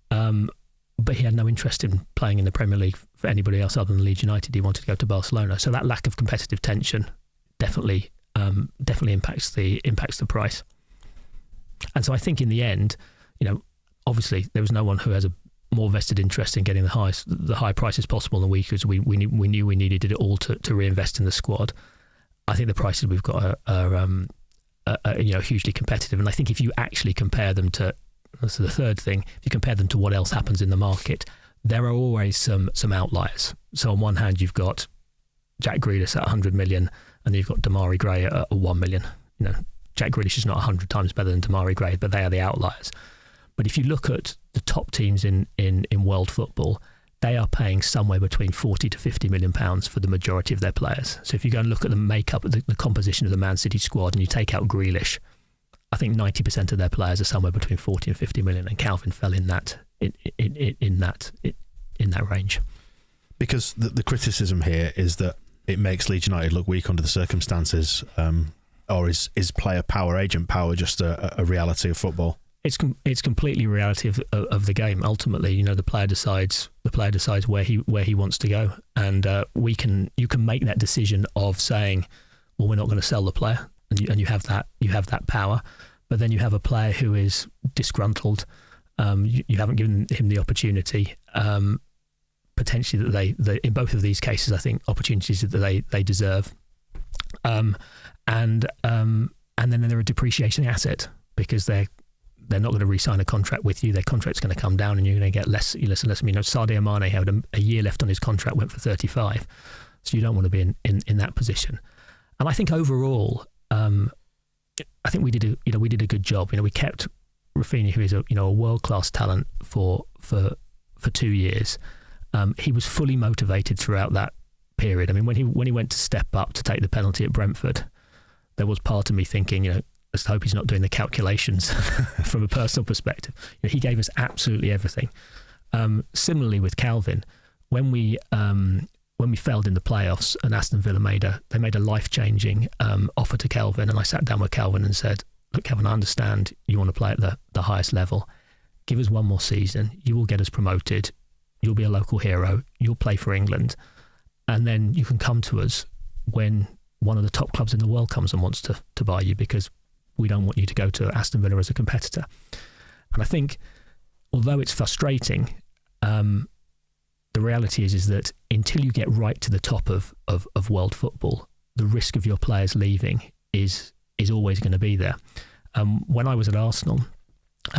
C: but he had no interest in playing in the Premier League for anybody else other than Leeds United. He wanted to go to Barcelona. So that lack of competitive tension definitely impacts the price. And so I think in the end, obviously there was no one who has a more vested interest in getting the high prices possible than we, because we knew we needed it all to reinvest in the squad. I think the prices we've got are hugely competitive, and I think if you actually compare them to, that's the third thing, if you compare them to what else happens in the market, there are always some outliers. So on one hand, you've got Jack Grealish at 100 million, and then you've got Damari Gray at 1 million. Jack Grealish is not 100 times better than Damari Gray, but they are the outliers. But if you look at the top teams in world football, they are paying somewhere between 40 to 50 million pounds for the majority of their players. So if you go and look at the makeup, the composition of the Man City squad, and you take out Grealish, I think 90% of their players are somewhere between 40 and 50 million, and Calvin fell in that range.
B: Because the criticism here is that it makes Leeds United look weak under the circumstances, or is player power, agent power, just a reality of football?
C: It's completely reality of the game. Ultimately, the player decides where he wants to go, and you can make that decision of saying, well, we're not going to sell the player, and you have that power. But then you have a player who is disgruntled. You haven't given him the opportunity. Potentially that they in both of these cases, I think opportunities that they deserve. And then they're a depreciating asset because they're not going to re-sign a contract with you. Their contract's going to come down, and you're going to get less and less. I mean, Sadio Mane had a year left on his contract, went for 35. So you don't want to be in that position. And I think overall, I think we did a good job. We kept Rafinha, who is a world-class talent, for 2 years. He was fully motivated throughout that period. I mean, when he went to step up to take the penalty at Brentford, there was part of me thinking, let's hope he's not doing the calculations from a personal perspective. He gave us absolutely everything. Similarly with Calvin, when we failed in the playoffs and Aston Villa made a life-changing offer to Calvin, and I sat down with Calvin and said, look, Calvin, I understand you want to play at the highest level. Give us one more season. You will get us promoted. You'll be a local hero. You'll play for England. And then you can come to us when one of the top clubs in the world comes and wants to buy you, because we don't want you to go to Aston Villa as a competitor. And I think, although it's frustrating, the reality is that until you get right to the top of world football, the risk of your players leaving is always going to be there. When I was at Arsenal,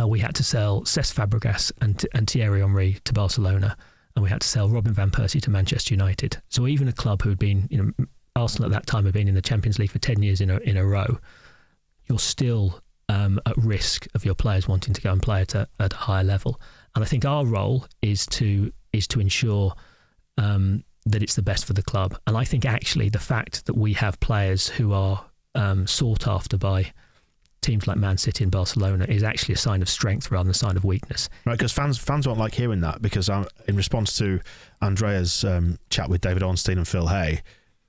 C: we had to sell Cesc Fabregas and Thierry Henry to Barcelona, and we had to sell Robin van Persie to Manchester United. So even a club who had been, Arsenal at that time had been in the Champions League for 10 years in a row, you're still at risk of your players wanting to go and play at a higher level. And I think our role is to ensure that it's the best for the club. And I think actually the fact that we have players who are sought after by teams like Man City and Barcelona is actually a sign of strength rather than a sign of weakness.
B: Right, because fans won't like hearing that, because in response to Andrea's chat with David Ornstein and Phil Hay,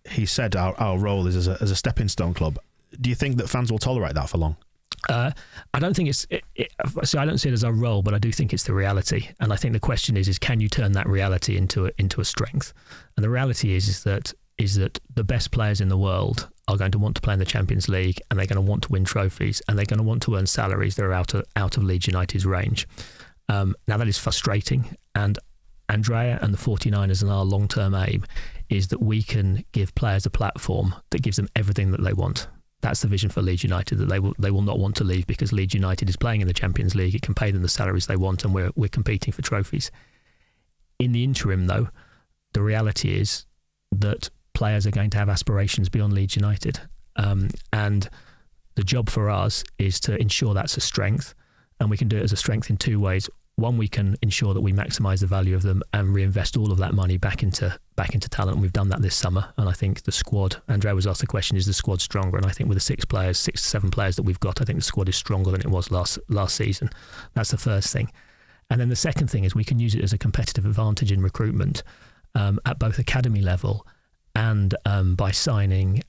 B: he said our role is as a stepping stone club. Do you think that fans will tolerate that for long?
C: I don't think so I don't see it as our role, but I do think it's the reality. And I think the question is can you turn that reality into a strength? And the reality is that the best players in the world are going to want to play in the Champions League, and they're going to want to win trophies, and they're going to want to earn salaries that are out of Leeds United's range. Now that is frustrating, and Andrea and the 49ers and our long-term aim is that we can give players a platform that gives them everything that they want. That's the vision for Leeds United, that they will not want to leave because Leeds United is playing in the Champions League. It can pay them the salaries they want, and we're competing for trophies. In the interim, though, the reality is that players are going to have aspirations beyond Leeds United. And the job for us is to ensure that's a strength, and we can do it as a strength in two ways. One, we can ensure that we maximise the value of them and reinvest all of that money back into talent. And we've done that this summer. And I think the squad, Andrea was asked the question, is the squad stronger? And I think with the 6 to 7 players that we've got, I think the squad is stronger than it was last season. That's the first thing. And then the second thing is we can use it as a competitive advantage in recruitment at both academy level and by signing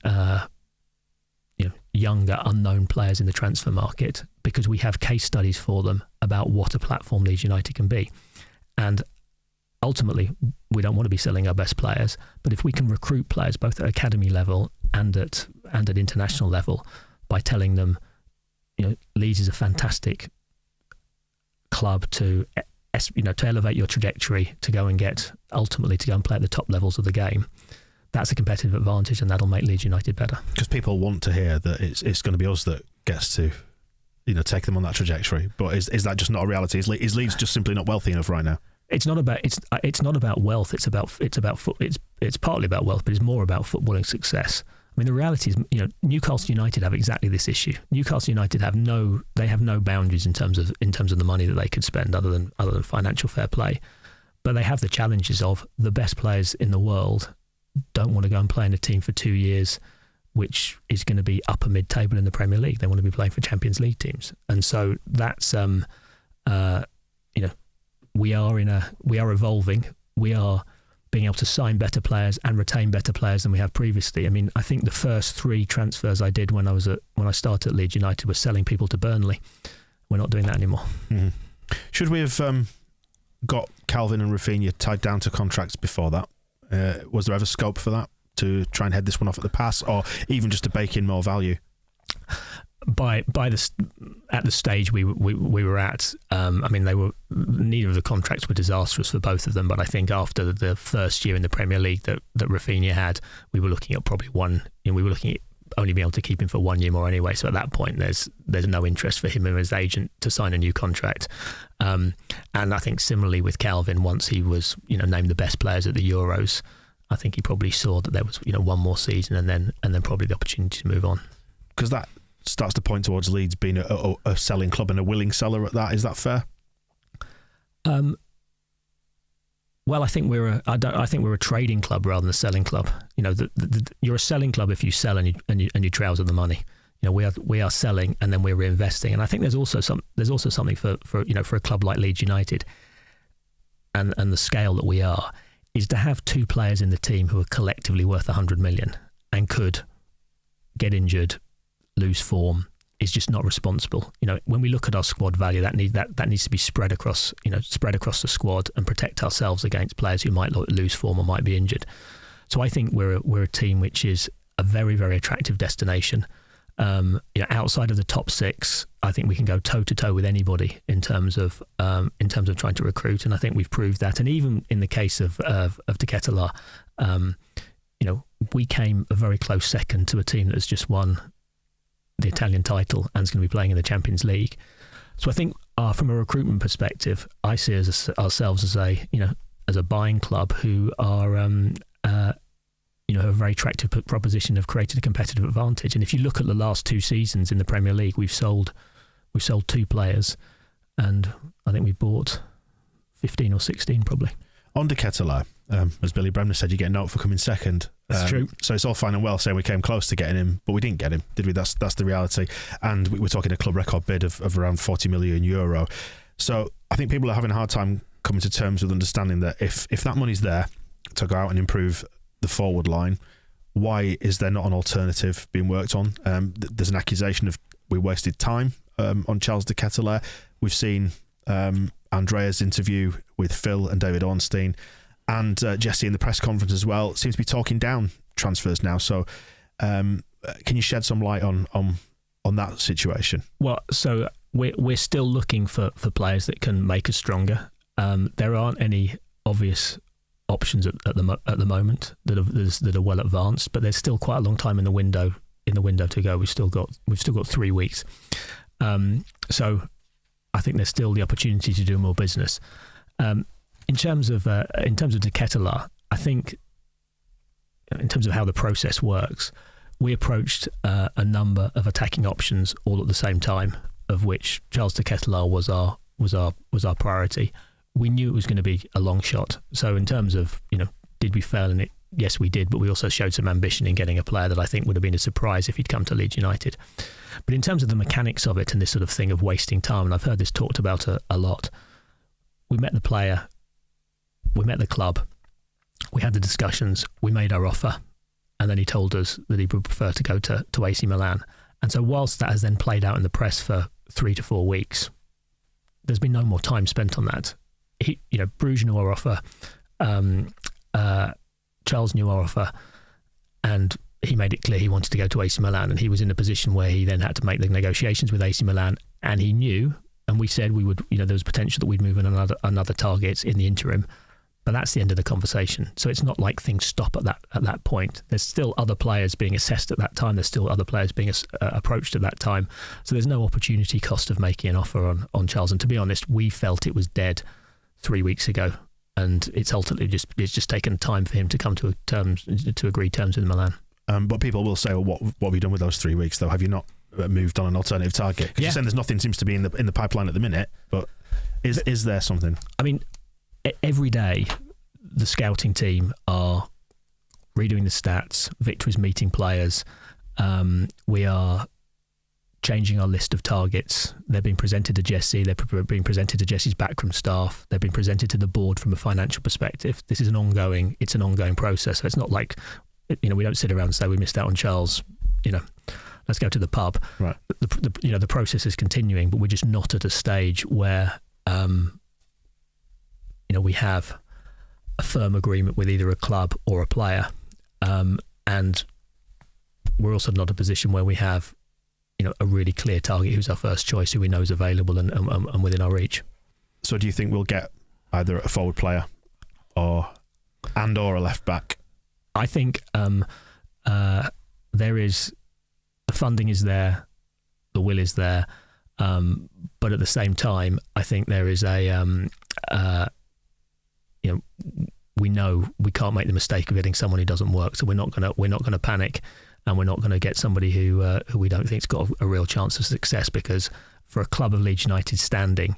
C: younger, unknown players in the transfer market, because we have case studies for them about what a platform Leeds United can be. And ultimately, we don't want to be selling our best players, but if we can recruit players both at academy level and at international level by telling them, Leeds is a fantastic club to elevate your trajectory, to go and play at the top levels of the game, that's a competitive advantage, and that'll make Leeds United better. Because
B: people want to hear that it's going to be us that gets to, take them on that trajectory. But is that just not a reality? Is Leeds just simply not wealthy enough right now?
C: It's not about wealth. It's partly about wealth, but it's more about footballing success. I mean, the reality is, Newcastle United have exactly this issue. Newcastle United have no boundaries in terms of the money that they could spend, other than financial fair play. But they have the challenges of the best players in the world don't want to go and play in a team for 2 years, which is going to be upper mid-table in the Premier League. They want to be playing for Champions League teams, and so that's we are evolving. We are being able to sign better players and retain better players than we have previously. I mean, I think the first 3 transfers I did when I started at Leeds United was selling people to Burnley. We're not doing that anymore.
B: Mm-hmm. Should we have got Calvin and Rafinha tied down to contracts before that? Was there ever scope for that to try and head this one off at the pass, or even just to bake in more value?
C: At the stage we were at, neither of the contracts were disastrous for both of them, but I think after the first year in the Premier League that Rafinha had, we were looking at probably we were looking at only being able to keep him for 1 year more anyway. So at that point, there's no interest for him and his agent to sign a new contract. And I think similarly with Calvin, once he was named the best players at the Euros, I think he probably saw that there was one more season and then probably the opportunity to move on. Because
B: that starts to point towards Leeds being a selling club and a willing seller at that. Is that fair?
C: Well, I think we're a trading club rather than a selling club. You're a selling club if you sell and you trouser the money. We are selling and then we're reinvesting. And I think there's also something for a club like Leeds United and the scale that we are, is to have two players in the team who are collectively worth 100 million and could get injured, lose form, is just not responsible. When we look at our squad value, that needs to be spread across the squad and protect ourselves against players who might lose form or might be injured. So I think we're a team which is a very, very attractive destination. Outside of the top six, I think we can go toe to toe with anybody in terms of trying to recruit, and I think we've proved that. And even in the case of De Ketelaere, we came a very close second to a team that has just won the Italian title and is going to be playing in the Champions League. So I think from a recruitment perspective, I see ourselves as a buying club who are a very attractive proposition, have created a competitive advantage. And if you look at the last two seasons in the Premier League, we've sold two players, and I think we bought 15 or 16 probably.
B: On De Ketelaere, as Billy Bremner said, you get a note for coming second.
C: That's true.
B: So it's all fine and well saying we came close to getting him, but we didn't get him, did we? That's the reality. And we're talking a club record bid of around 40 million euro. So I think people are having a hard time coming to terms with understanding that if that money's there to go out and improve the forward line, why is there not an alternative being worked on? There's an accusation of we wasted time on Charles De Ketelaere. We've seen Andrea's interview with Phil and David Ornstein, and Jesse in the press conference as well seems to be talking down transfers now. So can you shed some light on that situation?
C: Well, so we're still looking for players that can make us stronger. There aren't any obvious options at the moment that are well advanced, but there's still quite a long time in the window to go. We've still got 3 weeks. So I think there's still the opportunity to do more business. In terms of De Ketelaere, I think in terms of how the process works, we approached a number of attacking options all at the same time, of which Charles De Ketelaere was our priority. We knew it was going to be a long shot. So in terms of, did we fail in it? Yes, we did, but we also showed some ambition in getting a player that I think would have been a surprise if he'd come to Leeds United. But in terms of the mechanics of it and this sort of thing of wasting time, and I've heard this talked about a lot, we met the player, we met the club, we had the discussions, we made our offer, and then he told us that he would prefer to go to AC Milan. And so whilst that has then played out in the press for 3 to 4 weeks, there's been no more time spent on that. Bruges knew our offer, Charles knew our offer, and he made it clear he wanted to go to AC Milan, and he was in a position where he then had to make the negotiations with AC Milan, and he knew, and we said we would, there was potential that we'd move on another target in the interim, but that's the end of the conversation. So it's not like things stop at that point. There's still other players being assessed at that time. There's still other players being approached at that time. So there's no opportunity cost of making an offer on Charles. And to be honest, we felt it was dead 3 weeks ago, and it's ultimately just taken time for him to come to agree terms with Milan.
B: But people will say, well, what have you done with those 3 weeks though? Have you not moved on an alternative target? Because you're saying there's nothing seems to be in the pipeline at the minute, but is there something? I mean, every day the scouting team are redoing the stats. Victor is meeting players. We are changing our list of targets. They're being presented to Jesse. They're being presented to Jesse's backroom staff. They're being presented to the board from a financial perspective. This is an ongoing process. So it's not like, we don't sit around and say we missed out on Charles, let's go to the pub. Right. The process is continuing, but we're just not at a stage where, we have a firm agreement with either a club or a player.
C: and we're also not a position where we have, a really clear target who's our first choice, who we know is available and within our reach.
B: So do you think we'll get either a forward player or a left back?
C: I think there is, the funding is there, the will is there, but at the same time, I think there is we know we can't make the mistake of getting someone who doesn't work, so we're not gonna panic, and we're not going to get somebody who we don't think's got a real chance of success, because for a club of Leeds United standing,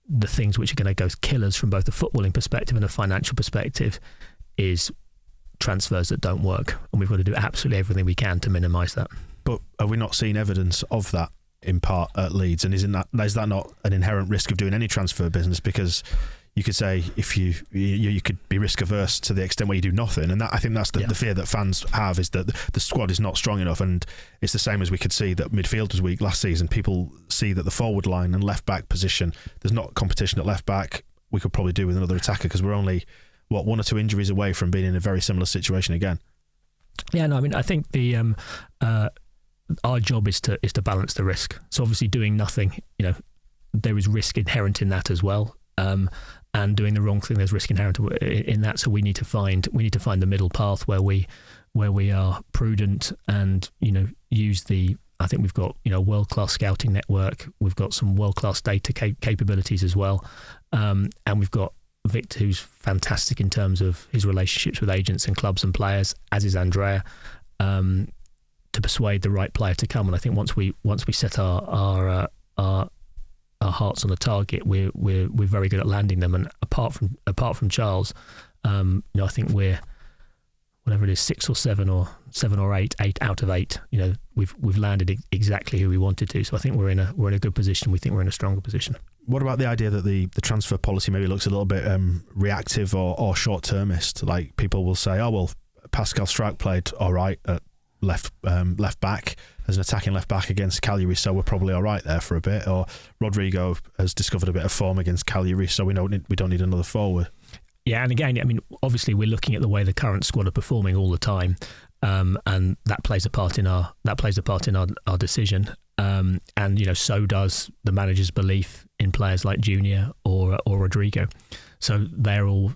C: the things which are going to go killers from both a footballing perspective and a financial perspective is transfers that don't work, and we've got to do absolutely everything we can to minimise that.
B: But have we not seen evidence of that in part at Leeds? And is that not an inherent risk of doing any transfer business? Because you could say if you could be risk averse to the extent where you do nothing, and I think that's the fear that fans have, is that the squad is not strong enough. And it's the same as we could see that midfield was weak last season. People see that the forward line and left back position, there's not competition at left back. We could probably do with another attacker, because we're only 1 or 2 injuries away from being in a very similar situation again.
C: Yeah, no, I mean, I think the our job is to balance the risk. So obviously doing nothing, there is risk inherent in that as well. And doing the wrong thing, there's risk inherent in that. So we need to find the middle path where we are prudent and use the. I think we've got world-class scouting network. We've got some world-class data capabilities as well, and we've got Victor, who's fantastic in terms of his relationships with agents and clubs and players, as is Andrea, to persuade the right player to come. And I think once we set our hearts on a target, we're very good at landing them. And apart from Charles, I think we're, whatever it is, 6 or 7 or 8 out of 8. We've landed exactly who we wanted to. So I think we're in a good position. We think we're in a stronger position.
B: What about the idea that the transfer policy maybe looks a little bit reactive or short-termist? Like, people will say, oh well, Pascal Struijk played all right at left back as an attacking left back against Cagliari, so we're probably all right there for a bit. Or Rodrigo has discovered a bit of form against Cagliari, so we don't need another forward.
C: Yeah, and again, I mean, obviously we're looking at the way the current squad are performing all the time, and that plays a part in our decision. And so does the manager's belief in players like Junior or Rodrigo. So they're all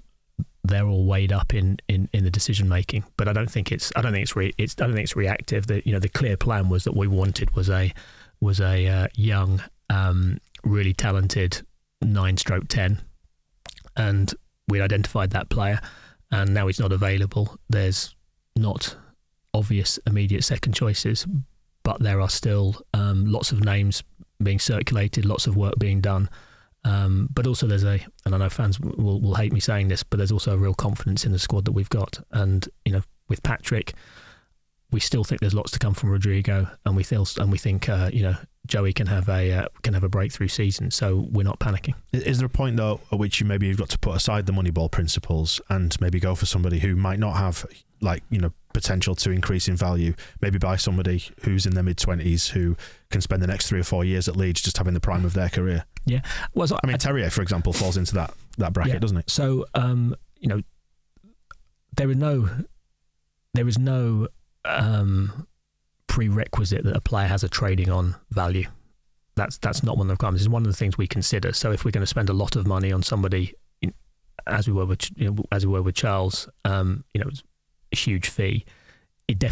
C: weighed up in the decision making. But I don't think it's reactive. The clear plan was that what we wanted was a young, really talented 9/10, and we identified that player, and now he's not available. There's not obvious immediate second choices, but there are still lots of names being circulated, lots of work being done. But also and I know fans will hate me saying this, but there's also a real confidence in the squad that we've got. And with Patrick, we still think there's lots to come from Rodrigo, and we think Joey can have a breakthrough season. So we're not panicking.
B: Is there a point though at which you've got to put aside the Moneyball principles and maybe go for somebody who might not have potential to increase in value? Maybe buy somebody who's in their mid-20s who can spend the next 3 or 4 years at Leeds just having the prime of their career.
C: Yeah, well, so
B: Terrier, for example, falls into that bracket, doesn't it?
C: So there is no prerequisite that a player has a trading on value. That's not one of the requirements. It's one of the things we consider. So if we're going to spend a lot of money on somebody, as we were with Charles, it's a huge fee. It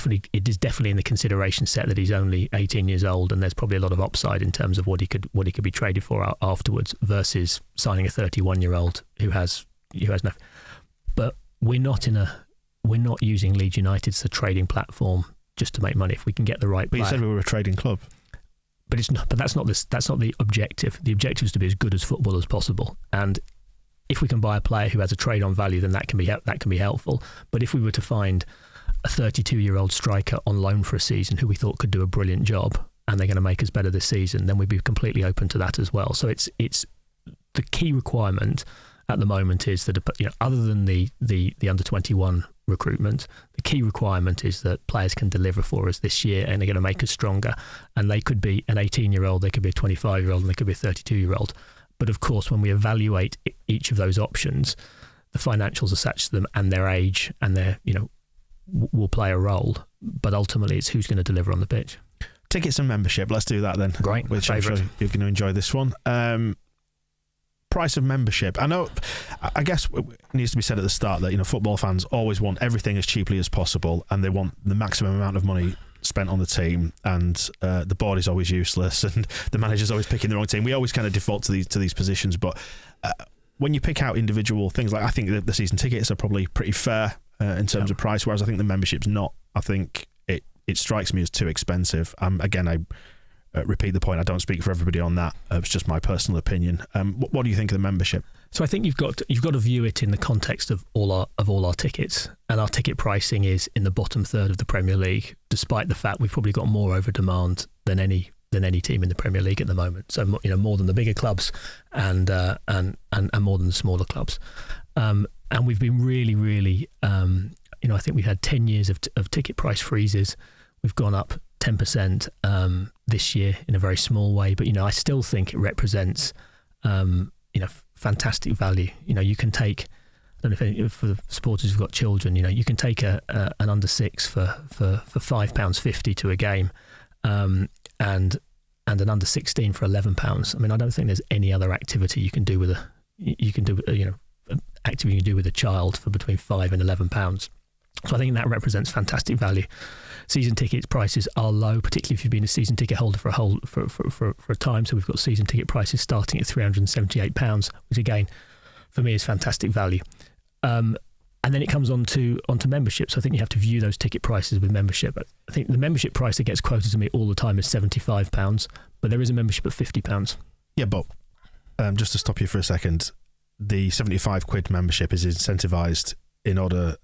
C: is definitely in the consideration set that he's only 18 years old, and there's probably a lot of upside in terms of what he could be traded for afterwards, versus signing a 31-year-old who has no. But we're not using Leeds United as a trading platform just to make money. If we can get the right player.
B: But you said we were a trading club.
C: But it's not. But that's not the objective. The objective is to be as good as football as possible. And if we can buy a player who has a trade on value, then that can be helpful. But if we were to find a 32-year-old striker on loan for a season who we thought could do a brilliant job, and they're going to make us better this season, then we'd be completely open to that as well. So it's the key requirement at the moment is that, other than the under 21 recruitment, the key requirement is that players can deliver for us this year, and they're going to make us stronger. And they could be an 18-year-old, they could be a 25-year-old, and they could be a 32-year-old. But of course, when we evaluate each of those options, the financials are such to them, and their age, and their will play a role, but ultimately it's who's going to deliver on the pitch.
B: Tickets and membership. Let's do that then.
C: Great.
B: Which I'm sure you're going to enjoy this one. Price of membership. I guess it needs to be said at the start that, you know, football fans always want everything as cheaply as possible, and they want the maximum amount of money spent on the team, and the board is always useless, and the manager's always picking the wrong team. We always kind of default to these positions, but when you pick out individual things, like I think the season tickets are probably pretty fair in terms of price, whereas I think the membership's not. I think it strikes me as too expensive. Again, I repeat the point, I don't speak for everybody on that. It's just my personal opinion. What do you think of the membership? So
C: I think you've got to view it in the context of all our tickets, and our ticket pricing is in the bottom third of the Premier League, despite the fact we've probably got more over demand than any team in the Premier League at the moment. So, you know, more than the bigger clubs and more than the smaller clubs. And we've been really, you know, I think we've had 10 years of ticket price freezes. We've gone up 10% this year in a very small way, but, you know, I still think it represents, you know, fantastic value. You know, you can take, I don't know if for the supporters who've got children, you know, you can take an under six for £5.50 to a game, and an under 16 for £11. I mean, I don't think there's any other activity you can do with activity you can do with a child for between £5 and £11. So I think that represents fantastic value. Season tickets prices are low, particularly if you've been a season ticket holder for a time. So we've got season ticket prices starting at £378, which again, for me, is fantastic value. And then it comes on to membership. So I think you have to view those ticket prices with membership. I think the membership price that gets quoted to me all the time is £75, but there is a membership at £50.
B: Yeah, but just to stop you for a second, the £75 membership is incentivised in order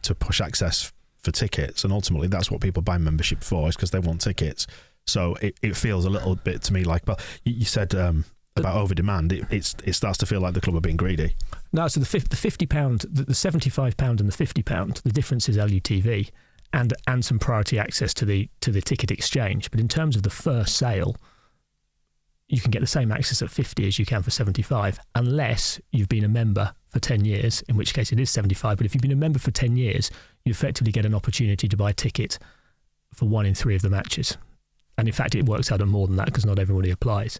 B: to push access for tickets, and ultimately that's what people buy membership for, is because they want tickets. So it feels a little bit to me like, well, you said about over demand. It starts to feel like the club are being greedy.
C: No, so the £50, the £75 and the £50, the difference is LUTV and some priority access to the ticket exchange. But in terms of the first sale, you can get the same access at 50 as you can for 75, unless you've been a member for 10 years, in which case it is 75. But if you've been a member for 10 years, you effectively get an opportunity to buy a ticket for 1 in 3 of the matches. And in fact, it works out at more than that, because not everybody applies.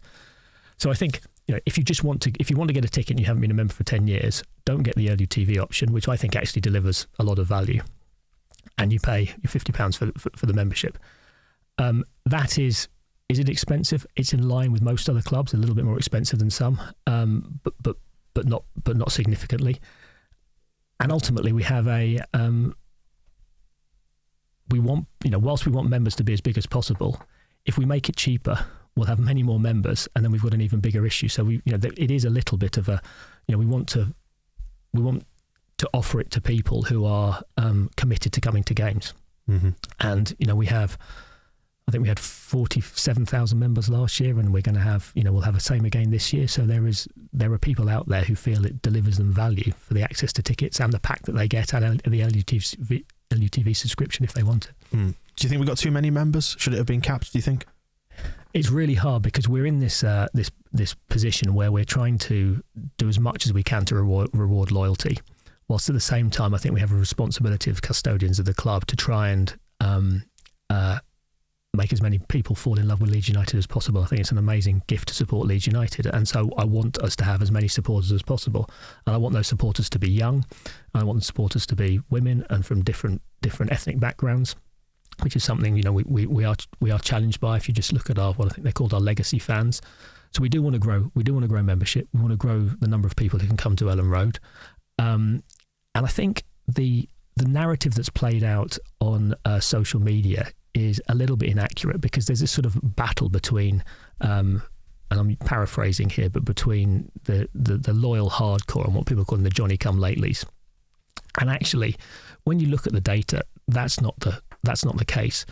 C: So I think, you know, if you want to get a ticket and you haven't been a member for 10 years, don't get the LUTV option, which I think actually delivers a lot of value, and you pay your £50 for the membership. That is it expensive? It's in line with most other clubs, a little bit more expensive than some, but not significantly. And ultimately, we have whilst we want members to be as big as possible, if we make it cheaper, we'll have many more members, and then we've got an even bigger issue. So it is a little bit of a, you know, we want to offer it to people who are committed to coming to games. Mm-hmm. And, you know, I think we had 47,000 members last year, and we're going to have, you know, we'll have the same again this year. So there are people out there who feel it delivers them value for the access to tickets and the pack that they get, and the LUTV subscription if they want it.
B: Do you think we've got too many members? Should it have been capped, do you think?
C: It's really hard, because we're in this position where we're trying to do as much as we can to reward loyalty, whilst at the same time I think we have a responsibility as custodians of the club to try and make as many people fall in love with Leeds United as possible. I think it's an amazing gift to support Leeds United, and so I want us to have as many supporters as possible, and I want those supporters to be young, and I want the supporters to be women and from different ethnic backgrounds, which is something, you know, we are challenged by. If you just look at what I think they're called our legacy fans. So we do want to grow membership. We want to grow the number of people who can come to Elland Road, and I think the narrative that's played out on social media is a little bit inaccurate, because there's this sort of battle between, and I'm paraphrasing here, but between the loyal hardcore and what people call the Johnny-come-latelys. And actually, when you look at the data, that's not the case.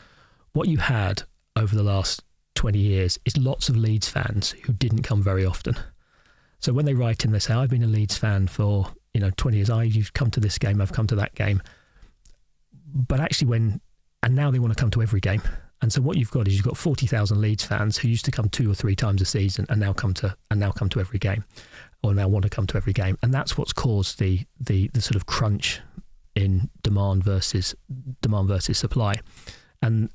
C: What you had over the last 20 years is lots of Leeds fans who didn't come very often. So when they write in, they say, I've been a Leeds fan for 20 years. You've come to this game, I've come to that game. But actually and now they want to come to every game. And so what you've got 40,000 Leeds fans who used to come 2 or 3 times a season and now come to every game, or now want to come to every game. And that's what's caused the sort of crunch in demand versus supply, and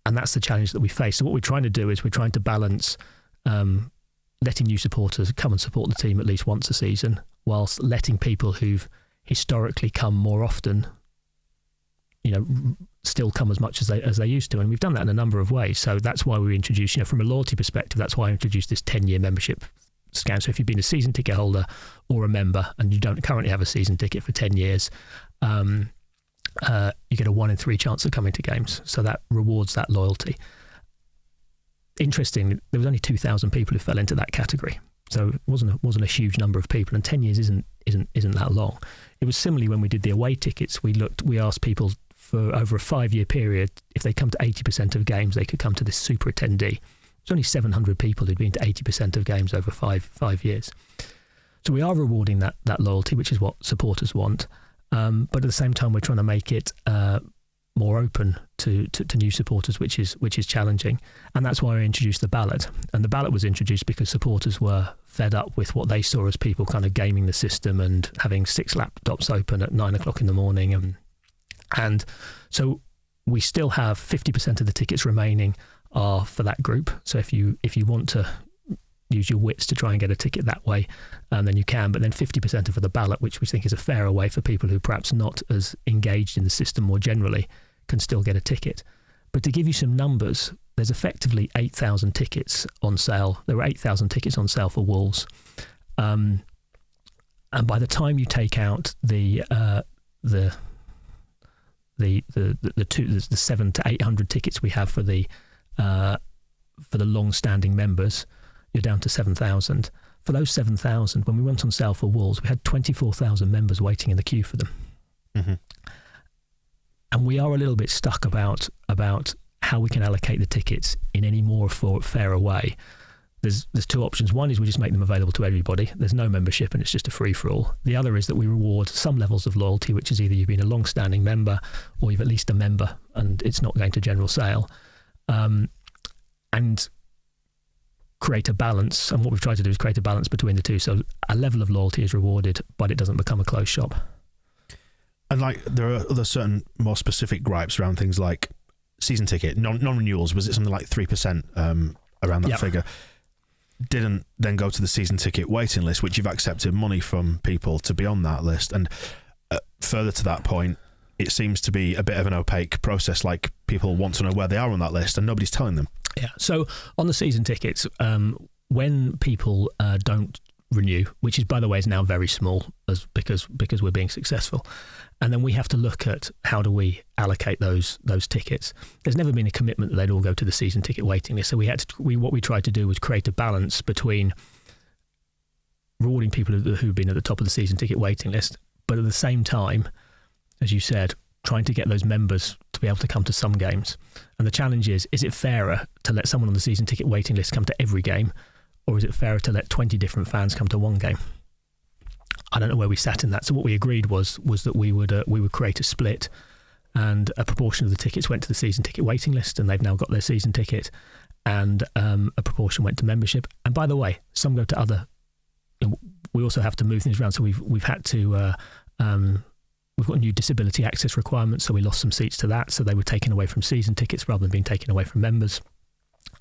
C: that's the challenge that we face. So what we're trying to do is we're trying to balance letting new supporters come and support the team at least once a season, whilst letting people who've historically come more often, still come as much as they used to. And we've done that in a number of ways. So that's why we introduced, from a loyalty perspective, that's why I introduced this 10-year membership scan. So if you've been a season ticket holder or a member and you don't currently have a season ticket for 10 years, you get a 1 in 3 chance of coming to games. So that rewards that loyalty. Interesting, there was only 2,000 people who fell into that category. So it wasn't a huge number of people, and 10 years isn't that long. It was similarly when we did the away tickets. We asked people for over a 5-year period, if they come to 80% of games, they could come to this super attendee. There's only 700 people who'd been to 80% of games over five years. So we are rewarding that loyalty, which is what supporters want. But at the same time, we're trying to make it more open to new supporters, which is challenging. And that's why I introduced the ballot. And the ballot was introduced because supporters were fed up with what they saw as people kind of gaming the system and having 6 laptops open at 9 o'clock in the morning. And so we still have 50% of the tickets remaining are for that group. So if you want to use your wits to try and get a ticket that way, then you can. But then 50% are for the ballot, which we think is a fairer way for people who perhaps not as engaged in the system more generally can still get a ticket. But to give you some numbers, there's effectively 8,000 tickets on sale. There were 8,000 tickets on sale for Wolves. And by the time you take out the 700 to 800 tickets we have for the long-standing members, you're down to 7,000. For those 7,000, when we went on sale for Wolves, we had 24,000 members waiting in the queue for them. Mm-hmm. And we are a little bit stuck about how we can allocate the tickets in any more fairer way. There's 2 options. One is we just make them available to everybody. There's no membership and it's just a free-for-all. The other is that we reward some levels of loyalty, which is either you've been a long-standing member or you've at least a member and it's not going to general sale. And create a balance. And what we've tried to do is create a balance between the two. So a level of loyalty is rewarded, but it doesn't become a closed shop.
B: And there are other certain more specific gripes around things like season ticket, non-renewals. Was it something like 3% around that figure? Didn't then go to the season ticket waiting list, which you've accepted money from people to be on that list. And further to that point, it seems to be a bit of an opaque process. Like people want to know where they are on that list and nobody's telling them.
C: Yeah. So on the season tickets, when people don't renew, which is, by the way, is now very small because we're being successful. And then we have to look at how do we allocate those tickets. There's never been a commitment that they'd all go to the season ticket waiting list. So what we tried to do was create a balance between rewarding people who've been at the top of the season ticket waiting list, but at the same time, as you said, trying to get those members to be able to come to some games. And the challenge is it fairer to let someone on the season ticket waiting list come to every game, or is it fairer to let 20 different fans come to one game? I don't know where we sat in that. So what we agreed was that we would create a split, and a proportion of the tickets went to the season ticket waiting list, and they've now got their season ticket, and a proportion went to membership. And by the way, some go to other. We also have to move things around. So we've had to. We've got new disability access requirements, so we lost some seats to that. So they were taken away from season tickets rather than being taken away from members.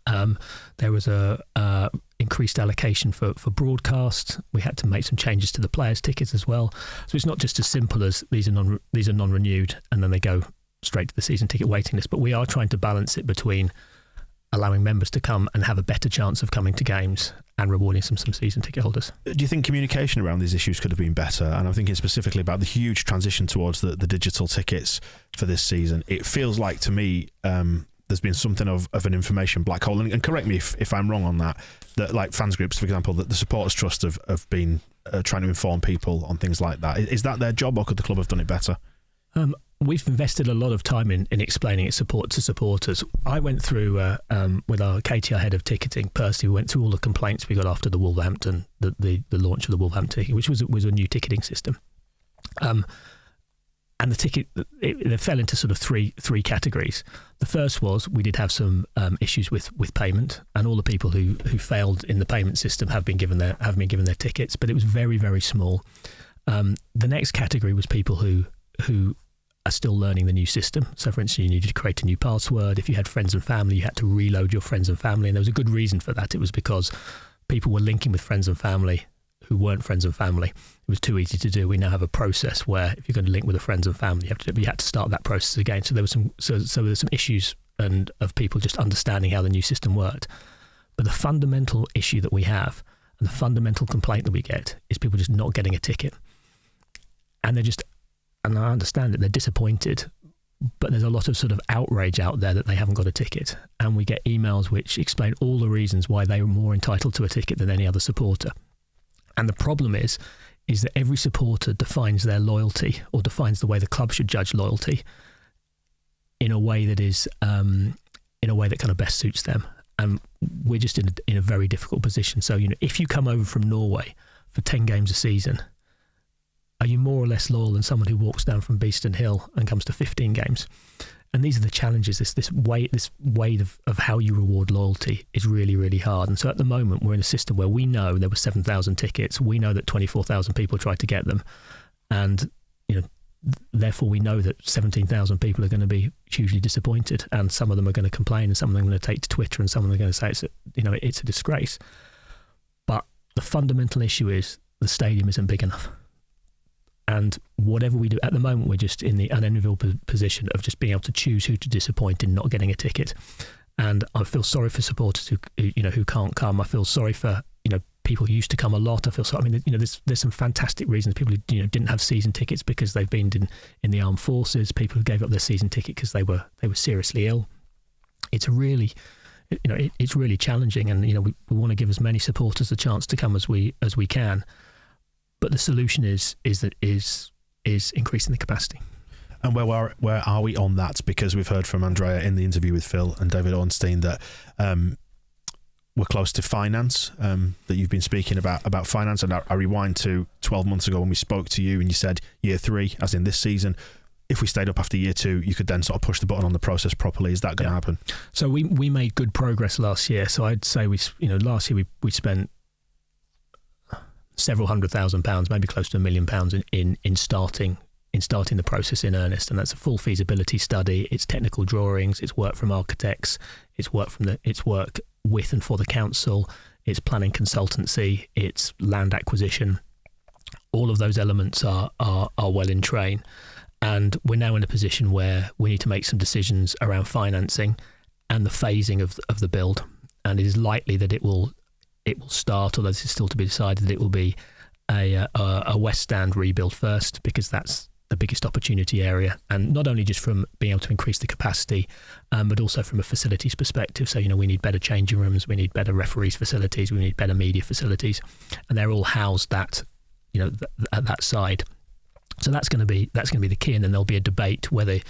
C: There was a increased allocation for broadcast. We had to make some changes to the players' tickets as well. So it's not just as simple as these are non-renewed and then they go straight to the season ticket waiting list. But we are trying to balance it between allowing members to come and have a better chance of coming to games and rewarding some season ticket holders.
B: Do you think communication around these issues could have been better? And I'm thinking specifically about the huge transition towards the digital tickets for this season. It feels like to me there's been something of an information black hole. And correct me if I'm wrong on that like fans groups, for example, that the Supporters Trust have been trying to inform people on things like that. Is that their job, or could the club have done it better?
C: We've invested a lot of time in explaining its support to supporters. I went through with our KTR head of ticketing, Percy, we went through all the complaints we got after the Wolverhampton, the launch of the Wolverhampton ticket, which was a new ticketing system. And the ticket, it fell into sort of three categories. The first was we did have some issues with payment, and all the people who failed in the payment system have been given their tickets, but it was very, very small. The next category was people who who are still learning the new system. So, for instance, you needed to create a new password. If you had friends and family, you had to reload your friends and family, and there was a good reason for that. It was because people were linking with friends and family who weren't friends and family. It was too easy to do. We now have a process where if you're going to link with a friends and family, you had to start that process again. So there was some issues and of people just understanding how the new system worked. But the fundamental issue that we have and the fundamental complaint that we get is people just not getting a ticket. And and I understand it, they're disappointed, but there's a lot of sort of outrage out there that they haven't got a ticket. And we get emails which explain all the reasons why they were more entitled to a ticket than any other supporter. And the problem is that every supporter defines their loyalty or defines the way the club should judge loyalty in a way that is, in a way that kind of best suits them. And we're just in a very difficult position. So, if you come over from Norway for 10 games a season, are you more or less loyal than someone who walks down from Beeston Hill and comes to 15 games? And these are the challenges. This way of how you reward loyalty is really, really hard. And so at the moment, we're in a system where we know there were 7,000 tickets. We know that 24,000 people tried to get them. And, therefore we know that 17,000 people are going to be hugely disappointed. And some of them are going to complain, and some of them are going to take to Twitter, and some of them are going to say it's a disgrace. But the fundamental issue is the stadium isn't big enough. And whatever we do at the moment, we're just in the unenviable position of just being able to choose who to disappoint in not getting a ticket. And I feel sorry for supporters who can't come. I feel sorry for people who used to come a lot. I feel sorry. I mean, there's some fantastic reasons. People who didn't have season tickets because they've been in the armed forces. People who gave up their season ticket because they were seriously ill. It's really it's really challenging, and we want to give as many supporters a chance to come as we can. But the solution is increasing the capacity.
B: And where are we on that? Because we've heard from Andrea in the interview with Phil and David Ornstein that we're close to finance, that you've been speaking about finance. And I rewind to 12 months ago when we spoke to you and you said year 3, as in this season, if we stayed up after year 2, you could then sort of push the button on the process properly. Is that going to happen?
C: So we made good progress last year. So I'd say last year we spent several £100,000, maybe close to £1 million in starting the process in earnest. And that's a full feasibility study. It's technical drawings. It's work from architects. It's work with and for the council. It's planning consultancy. It's land acquisition. All of those elements are well in train. And we're now in a position where we need to make some decisions around financing and the phasing of the build. And it is likely that it will start, although this is still to be decided, that it will be a West Stand rebuild first, because that's the biggest opportunity area, and not only just from being able to increase the capacity, but also from a facilities perspective. So we need better changing rooms, we need better referees facilities, we need better media facilities, and they're all housed at that side. So that's going to be the key, and then there'll be a debate whether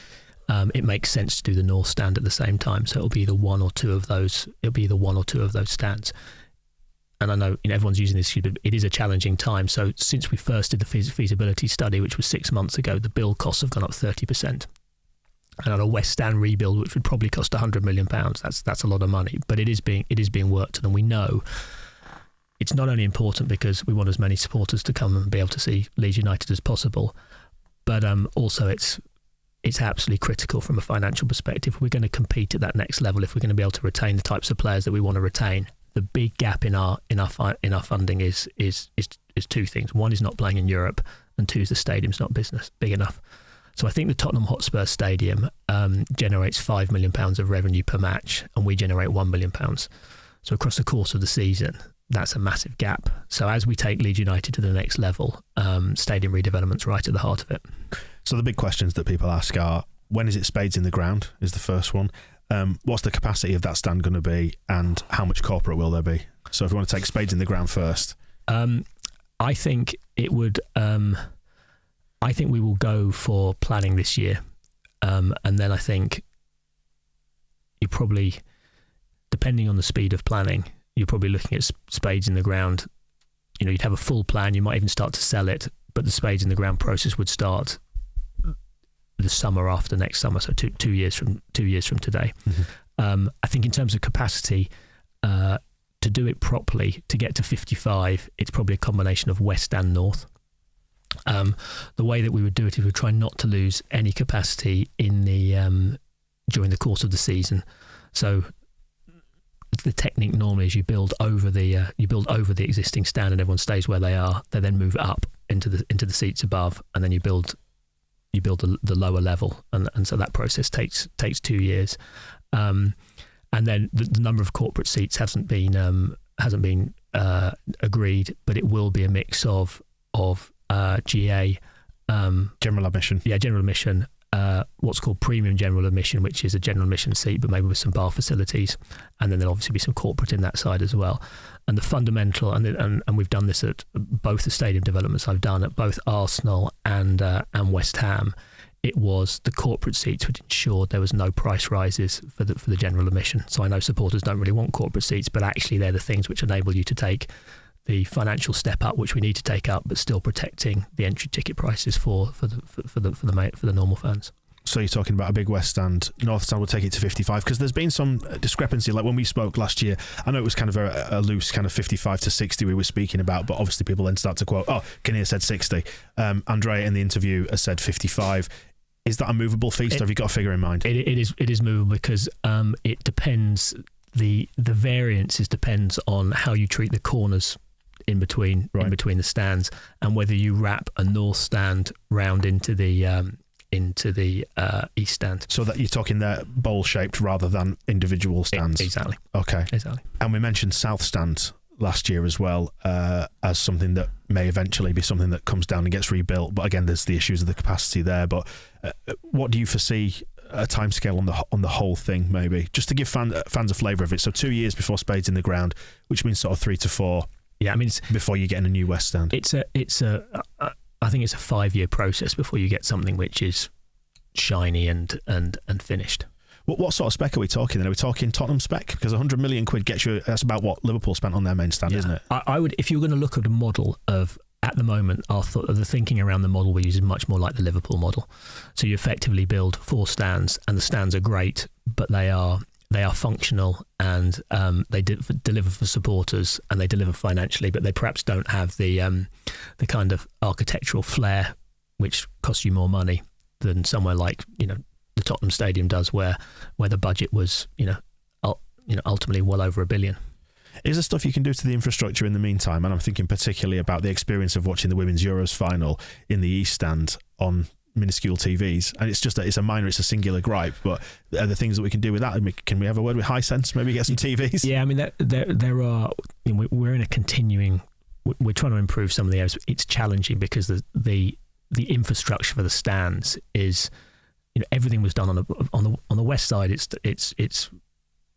C: it makes sense to do the North Stand at the same time. So it'll be either one or two of those. It'll be either one or two of those stands. And I know everyone's using this, but it is a challenging time. So since we first did the feasibility study, which was 6 months ago, the build costs have gone up 30%. And on a West Stand rebuild, which would probably cost £100 million, that's a lot of money. But it is being worked on, and we know it's not only important because we want as many supporters to come and be able to see Leeds United as possible, but also it's absolutely critical from a financial perspective. If we're going to compete at that next level, if we're going to be able to retain the types of players that we want to retain, the big gap in our funding is two things. One is not playing in Europe, and two is the stadium's not big enough. So I think the Tottenham Hotspur Stadium generates £5 million of revenue per match, and we generate £1 million. So across the course of the season, that's a massive gap. So as we take Leeds United to the next level, stadium redevelopment's right at the heart of it.
B: So the big questions that people ask are, when is it spades in the ground is the first one. What's the capacity of that stand going to be, and how much corporate will there be? So if we want to take spades in the ground first.
C: I think it would. I think we will go for planning this year, and then I think you probably, depending on the speed of planning, you're probably looking at spades in the ground. You'd have a full plan. You might even start to sell it, but the spades in the ground process would start the summer after next summer, so 2 years from today. Mm-hmm. I think in terms of capacity, to do it properly, to get to 55, it's probably a combination of West and North. The way that we would do it is we try not to lose any capacity in the during the course of the season. So the technique normally is you build over the existing stand and everyone stays where they are. They then move up into the seats above, and then you build the lower level, and so that process takes 2 years. And then the number of corporate seats hasn't been agreed, but it will be a mix of GA,
B: general admission.
C: Yeah, general admission. What's called premium general admission, which is a general admission seat, but maybe with some bar facilities, and then there'll obviously be some corporate in that side as well. And the fundamental, and we've done this at both the stadium developments I've done at both Arsenal and West Ham. It was the corporate seats which ensured there was no price rises for the general admission. So I know supporters don't really want corporate seats, but actually they're the things which enable you to take the financial step up, which we need to take up, but still protecting the entry ticket prices for the normal fans.
B: So you're talking about a big West Stand, North Stand will take it to 55, because there's been some discrepancy. Like when we spoke last year, I know it was kind of a loose kind of 55 to 60 we were speaking about, but obviously people then start to quote, oh, Kinnear said 60. Andrea in the interview has said 55. Is that a movable feast, or have you got a figure in mind?
C: It is movable because it depends. The variances depends on how you treat the corners in between the stands, and whether you wrap a north stand round into the east stand. So
B: that you're talking there bowl shaped rather than individual stands.
C: Exactly.
B: Okay.
C: Exactly.
B: And we mentioned south stand last year as well, as something that may eventually be something that comes down and gets rebuilt. But again, there's the issues of the capacity there. But what do you foresee a timescale on the whole thing, maybe, just to give fans a flavour of it? So 2 years before Spade's in the ground, which means sort of 3 to 4.
C: Yeah, I mean,
B: before you get in a new West Stand.
C: I think it's a 5-year process before you get something which is shiny and finished.
B: What sort of spec are we talking then? Are we talking Tottenham spec? Because 100 million quid gets you, that's about what Liverpool spent on their main stand, isn't it?
C: I would, if you were going to look at a model of, at the moment, the thinking around the model we use is much more like the Liverpool model. So you effectively build 4 stands, and the stands are great, but they are functional, and they deliver for supporters, and they deliver financially, but they perhaps don't have the kind of architectural flair which costs you more money than somewhere like the Tottenham Stadium does, where the budget was ultimately well over £1 billion.
B: Is there stuff you can do to the infrastructure in the meantime? And I'm thinking particularly about the experience of watching the Women's Euros final in the East Stand on minuscule TVs, and it's a singular gripe, but are there things that we can do with that? I mean, can we have a word with Hisense, maybe get some TVs?
C: Yeah, I mean, there are, we're in a continuing, we're trying to improve some of the areas. It's challenging because the infrastructure for the stands is, everything was done on the west side. It's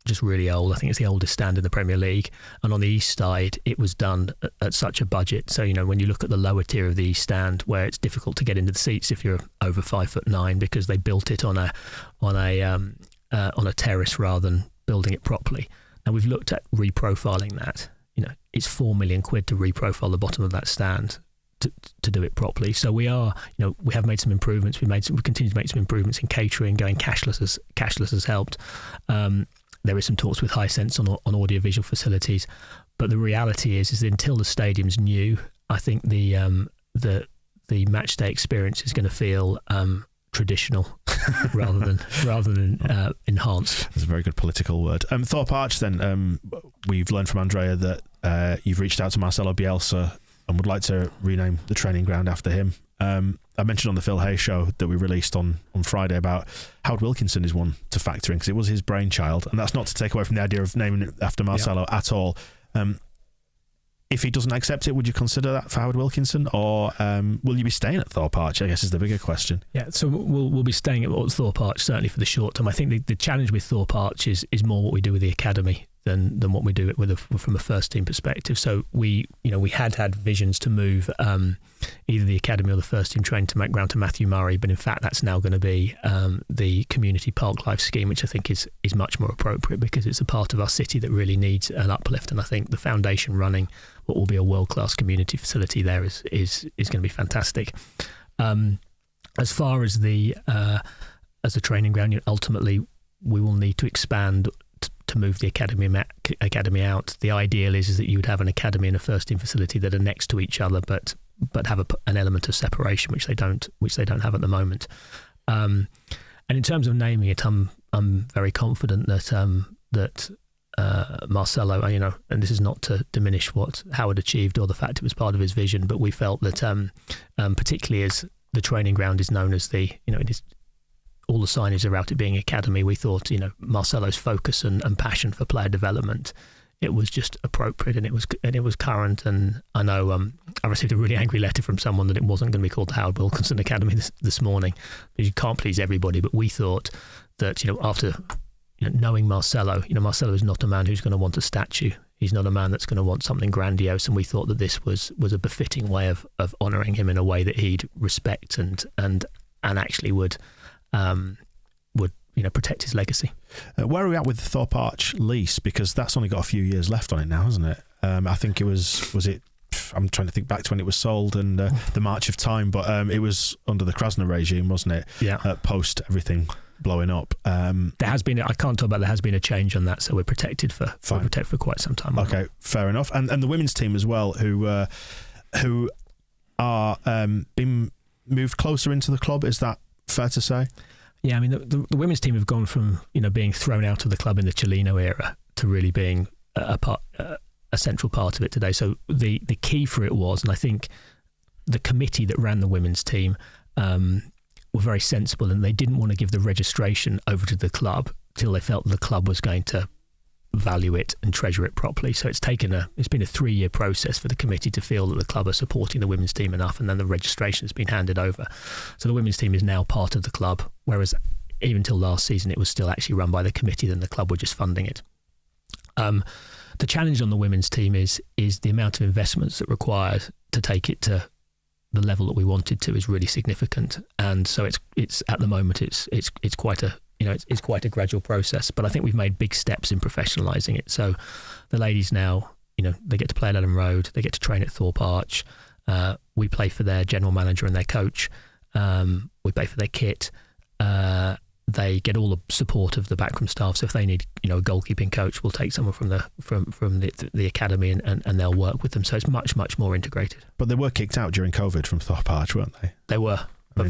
C: just really old. I think it's the oldest stand in the Premier League. And on the east side, it was done at such a budget. So, when you look at the lower tier of the east stand, where it's difficult to get into the seats if you're over 5'9", because they built it on a terrace rather than building it properly. And we've looked at reprofiling that. It's £4 million to reprofile the bottom of that stand to do it properly. So we are, we have made some improvements. We continue to make some improvements in catering. Going cashless has helped. There is some talks with Hisense on audiovisual facilities, but the reality is that until the stadium's new, I think the match day experience is going to feel traditional rather than enhanced.
B: That's a very good political word. Thorpe Arch. Then we've learned from Andrea that you've reached out to Marcelo Bielsa and would like to rename the training ground after him. I mentioned on the Phil Hay show that we released on Friday about Howard Wilkinson is one to factor in, because it was his brainchild, and that's not to take away from the idea of naming it after Marcelo at all. If he doesn't accept it, would you consider that for Howard Wilkinson, or will you be staying at Thorpe Arch, I guess, is the bigger question.
C: Yeah, so we'll be staying at Thorpe Arch, certainly for the short term. I think the challenge with Thorpe Arch is more what we do with the academy than what we do from a first team perspective. So we had visions to move either the academy or the first team training to make ground to Matthew Murray, but in fact that's now going to be the community park life scheme, which I think is much more appropriate, because it's a part of our city that really needs an uplift. And I think the foundation running what will be a world-class community facility there is going to be fantastic. As far as the training ground, ultimately we will need to expand to move the academy out. The ideal is that you would have an academy and a first team facility that are next to each other, but but have an element of separation, which they don't have at the moment. And in terms of naming it, I'm very confident that Marcelo, and this is not to diminish what Howard achieved or the fact it was part of his vision, but we felt that particularly as the training ground is known as it is, all the signage about it being academy, we thought, Marcelo's focus and passion for player development, it was just appropriate, and it was current. And I know I received a really angry letter from someone that it wasn't going to be called the Howard Wilkinson Academy this morning. You can't please everybody, but we thought that after knowing Marcelo, Marcelo is not a man who's going to want a statue. He's not a man that's going to want something grandiose, and we thought that this was a befitting way of honouring him in a way that he'd respect and actually would protect his legacy.
B: Where are we at with the Thorpe Arch lease? Because that's only got a few years left on it now, hasn't it? I think it was it? I'm trying to think back to when it was sold and the march of time, but it was under the Krasner regime, wasn't it?
C: Yeah.
B: Post everything blowing up.
C: There has been, I can't talk about, there has been a change on that, so we're protected for quite some time.
B: Okay, fair enough. And the women's team as well, who are being moved closer into the club. Is that fair to say?
C: Yeah, I mean, the women's team have gone from being thrown out of the club in the Cellino era to really being a central part of it today. So the key for it was, and I think the committee that ran the women's team were very sensible, and they didn't want to give the registration over to the club till they felt the club was going to value it and treasure it properly. So it's been a 3-year process for the committee to feel that the club are supporting the women's team enough, and then the registration has been handed over. So the women's team is now part of the club, whereas even till last season it was still actually run by the committee, then the club were just funding it. The challenge on the women's team is the amount of investments that required to take it to the level that we wanted to is really significant, and so it's at the moment it's quite a it's quite a gradual process, but I think we've made big steps in professionalising it. So the ladies now, they get to play at Ellen Road, they get to train at Thorpe Arch. We play for their general manager and their coach. We pay for their kit. They get all the support of the backroom staff. So if they need, a goalkeeping coach, we'll take someone from the academy and they'll work with them. So it's much, much more integrated.
B: But they were kicked out during COVID from Thorpe Arch, weren't they?
C: They were, but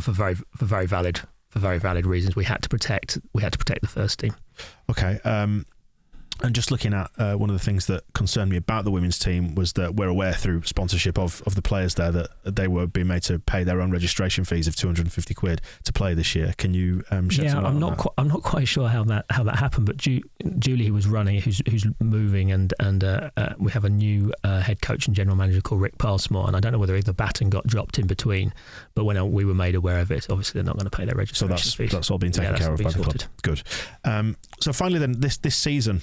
C: for very valid reasons. We had to protect the first team.
B: Okay. And just looking at one of the things that concerned me about the women's team was that we're aware through sponsorship of the players there that they were being made to pay their own registration fees of £250 to play this year. Can you shed some light on that?
C: I'm not quite sure how that happened, but Julie, who was running, who's moving, and we have a new head coach and general manager called Rick Passmore, and I don't know whether the baton got dropped in between, but when we were made aware of it, obviously they're not going to pay their registration fees.
B: So that's all been taken care of by the club. Good. So finally then, this season,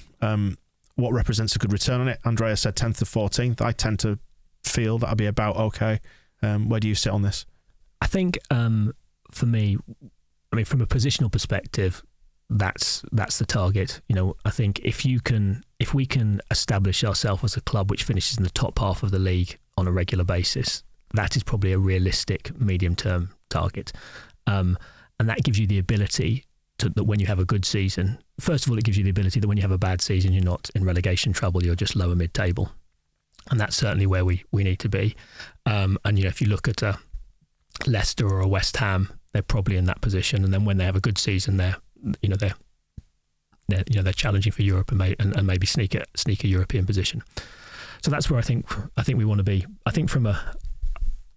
B: what represents a good return on it? Andrea said 10th to 14th. I tend to feel that'll be about okay. Where do you sit on this?
C: I think for me, from a positional perspective, that's the target. I think if we can establish ourselves as a club which finishes in the top half of the league on a regular basis, that is probably a realistic medium-term target. And that gives you the ability that when you have a good season, first of all, it gives you the ability that when you have a bad season, you're not in relegation trouble, you're just lower mid-table. And that's certainly where we need to be. And, if you look at a Leicester or a West Ham, they're probably in that position. And then when they have a good season, they're challenging for Europe and maybe sneak a European position. So that's where I think we want to be. I think from a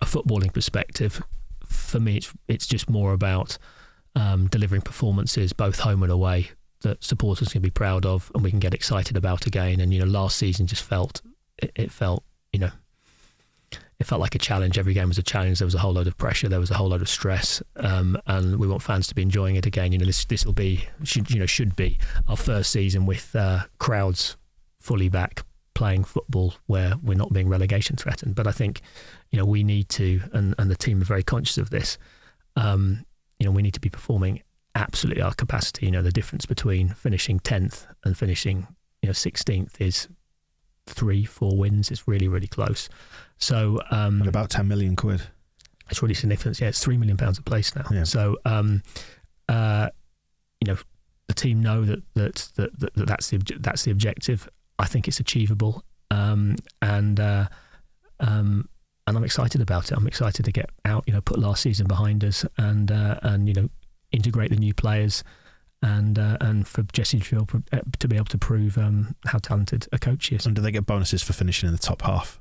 C: footballing perspective, for me, it's just more about delivering performances both home and away that supporters can be proud of and we can get excited about again. And last season just felt like a challenge. Every game was a challenge. There was a whole load of pressure. There was a whole load of stress, and we want fans to be enjoying it again. This will be should be our first season with crowds fully back playing football where we're not being relegation threatened. But I think we need to, and the team are very conscious of this. We need to be performing absolutely our capacity. The difference between finishing 10th and finishing 16th is 3-4 wins. It's really, really close. So
B: and about £10 million.
C: It's really significant. Yeah, it's £3 million a place now. Yeah. So the team know that's the objective. I think it's achievable. And I'm excited about it. I'm excited to get out, put last season behind us, and integrate the new players, and for Jesse to be able to prove how talented a coach he is.
B: And do they get bonuses for finishing in the top half?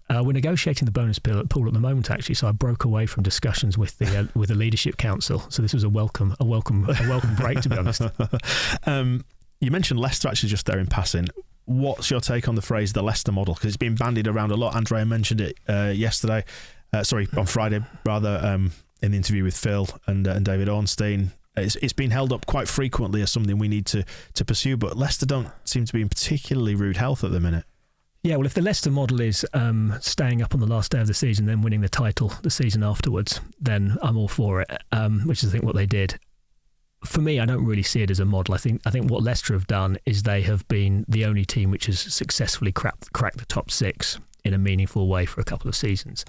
C: We're negotiating the bonus pool at the moment, actually. So I broke away from discussions with the leadership council. So this was a welcome break, to be honest.
B: You mentioned Leicester actually just there in passing. What's your take on the phrase "the Leicester model"? Because it's been bandied around a lot. Andrea mentioned it on Friday rather, in the interview with Phil and David Ornstein. It's been held up quite frequently as something we need to pursue, but Leicester don't seem to be in particularly rude health at the minute.
C: Yeah, well, if the Leicester model is staying up on the last day of the season, then winning the title the season afterwards, then I'm all for it, which is, I think, what they did. For me, I don't really see it as a model. I think what Leicester have done is they have been the only team which has successfully cracked the top six in a meaningful way for a couple of seasons.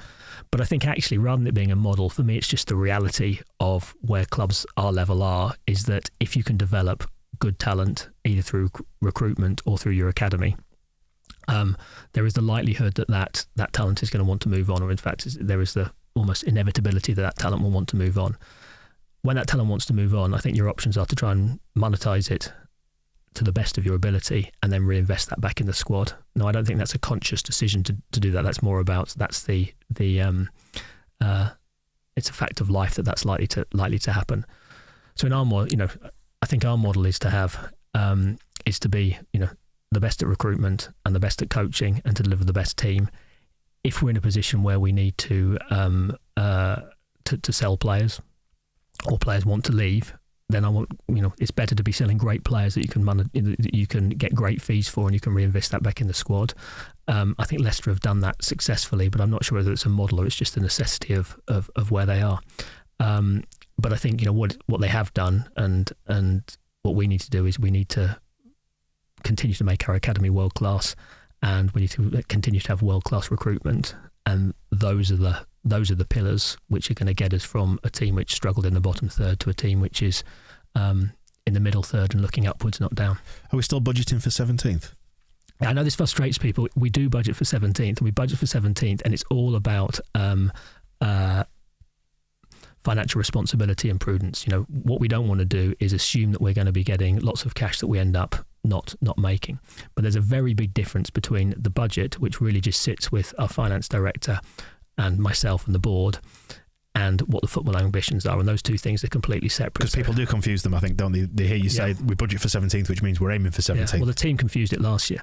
C: But I think actually, rather than it being a model, for me, it's just the reality of where clubs our level are, is that if you can develop good talent, either through recruitment or through your academy, there is the likelihood that talent is going to want to move on, or in fact, there is the almost inevitability that talent will want to move on. When that talent wants to move on, I think your options are to try and monetize it to the best of your ability and then reinvest that back in the squad. No, I don't think that's a conscious decision to do that. That's more about, it's a fact of life that's likely to happen. So in our model, I think our model is to have is to be the best at recruitment and the best at coaching and to deliver the best team. If we're in a position where we need to sell players, or players want to leave, then it's better to be selling great players that you can get great fees for and you can reinvest that back in the squad. I think Leicester have done that successfully, but I'm not sure whether it's a model or it's just a necessity of where they are. But I think what they have done and what we need to do is we need to continue to make our academy world class, and we need to continue to have world class recruitment, and those are the pillars which are going to get us from a team which struggled in the bottom third to a team which is in the middle third and looking upwards, not down.
B: Are we still budgeting for 17th?
C: I know this frustrates people. We do budget for 17th, and we budget for 17th, and it's all about financial responsibility and prudence. What we don't want to do is assume that we're going to be getting lots of cash that we end up not making. But there's a very big difference between the budget, which really just sits with our finance director and myself and the board, and what the football ambitions are, and those two things are completely separate.
B: Because people do confuse them, I think, don't they? They hear you say we budget for 17th, which means we're aiming for 17th.
C: Yeah, well, the team confused it last year,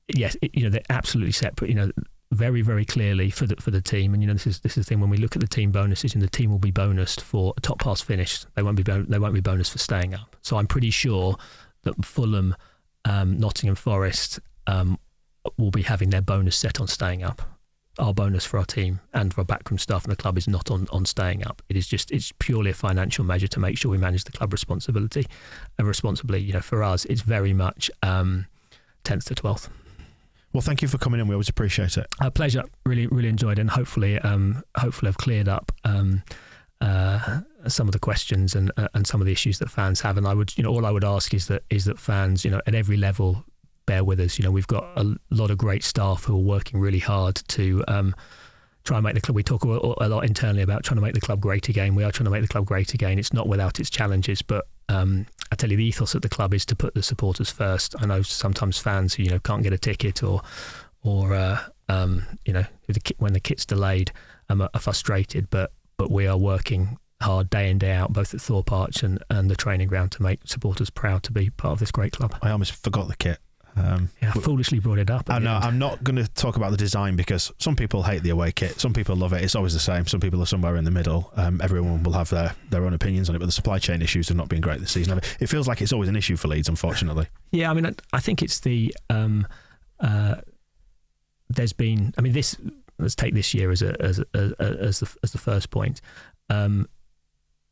C: yes, they're absolutely separate. Very, very clearly for the team, and this is the thing. When we look at the team bonuses, the team will be bonused for a top pass finish. They won't be bonused for staying up. So I'm pretty sure that Fulham, Nottingham Forest will be having their bonus set on staying up. Our bonus for our team and for our backroom staff and the club is not on staying up. It's purely a financial measure to make sure we manage the club responsibly. For us, it's very much 10th to 12th.
B: Well, thank you for coming in. We always appreciate it.
C: A pleasure. Really, really enjoyed it. And hopefully I've cleared up some of the questions and some of the issues that fans have. And I would, all I would ask is that fans, at every level, bear with us. We've got a lot of great staff who are working really hard to try and make the club. We talk a lot internally about trying to make the club great again. We are trying to make the club great again. It's not without its challenges, but I tell you, the ethos at the club is to put the supporters first. I know sometimes fans who can't get a ticket or when the kit's delayed are frustrated, but we are working hard day in, day out, both at Thorpe Arch and the training ground, to make supporters proud to be part of this great club.
B: I almost forgot the kit.
C: I foolishly brought it up.
B: I know. I'm not going to talk about the design because some people hate the away kit, some people love it. It's always the same. Some people are somewhere in the middle. Everyone will have their own opinions on it, but the supply chain issues have not been great this season. It feels like it's always an issue for Leeds, unfortunately.
C: Yeah, I think it's the there's been. This. Let's take this year as the first point.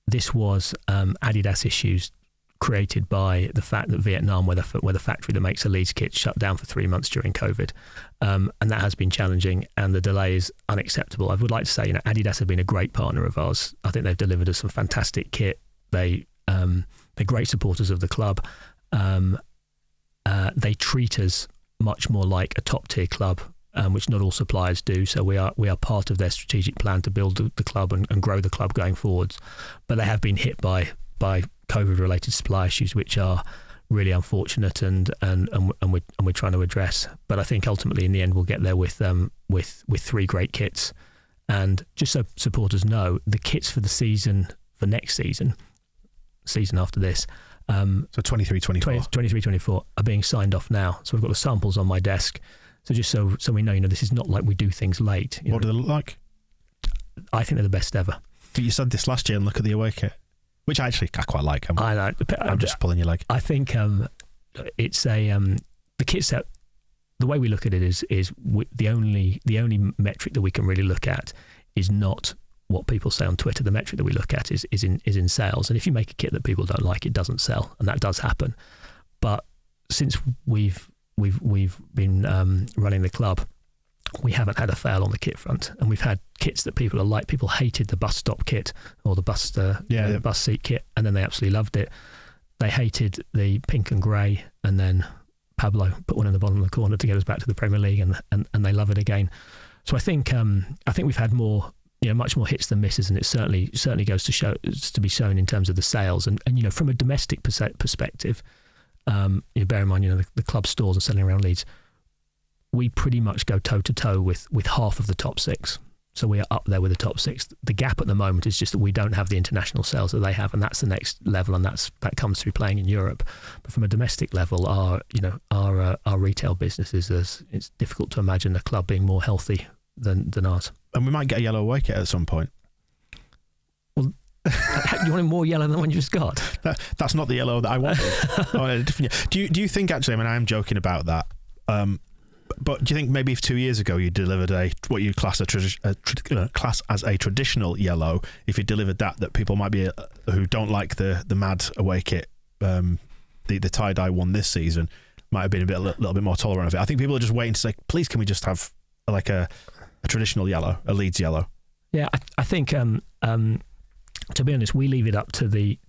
C: This was Adidas issues created by the fact that Vietnam, where the factory that makes the Leeds kit, shut down for 3 months during COVID, and that has been challenging, and the delay is unacceptable. I would like to say, Adidas have been a great partner of ours. I think they've delivered us some fantastic kit. They're great supporters of the club. They treat us much more like a top tier club which not all suppliers do. So we are part of their strategic plan to build the club and grow the club going forwards. But they have been hit by COVID-related supply issues, which are really unfortunate, and we're trying to address. But I think ultimately, in the end, we'll get there with 3 great kits. And just so supporters know, the kits for the season, for next season after this,
B: so 23-24
C: are being signed off now. So we've got the samples on my desk. So just so we know, this is not like we do things late.
B: What do they look like?
C: I think they're the best ever.
B: But you said this last year, and look at the away kit, which I quite like. I'm just pulling your leg.
C: I think it's the kit set. The way we look at it is the only metric that we can really look at is not what people say on Twitter. The metric that we look at is in sales. And if you make a kit that people don't like, it doesn't sell, and that does happen. But since we've been running the club, we haven't had a fail on the kit front, and we've had kits that people are like. People hated the bus stop kit or the bus bus seat kit, and then they absolutely loved it. They hated the pink and grey, and then Pablo put one in the bottom of the corner to get us back to the Premier League, and they love it again. So I think we've had more, much more hits than misses, and it certainly goes to be shown in terms of the sales, and from a domestic perspective. Bear in mind, the club stores are selling around Leeds. We pretty much go toe to toe with half of the top 6. So we are up there with the top 6. The gap at the moment is just that we don't have the international sales that they have, and that's the next level, and that comes through playing in Europe. But from a domestic level, our retail business it's difficult to imagine a club being more healthy than ours.
B: And we might get a yellow away kit at some point.
C: Well, you want it more yellow than the one you just got?
B: That's not the yellow that I wanted. I wanted a different. Do you think actually? I mean, I am joking about that. But do you think maybe if 2 years ago you delivered what you class as a traditional yellow, if you delivered that people might be who don't like the mad away kit, the tie-dye one this season, might have been a little bit more tolerant of it. I think people are just waiting to say, please, can we just have like a traditional yellow, a Leeds yellow?
C: Yeah, I think to be honest, we leave it up to the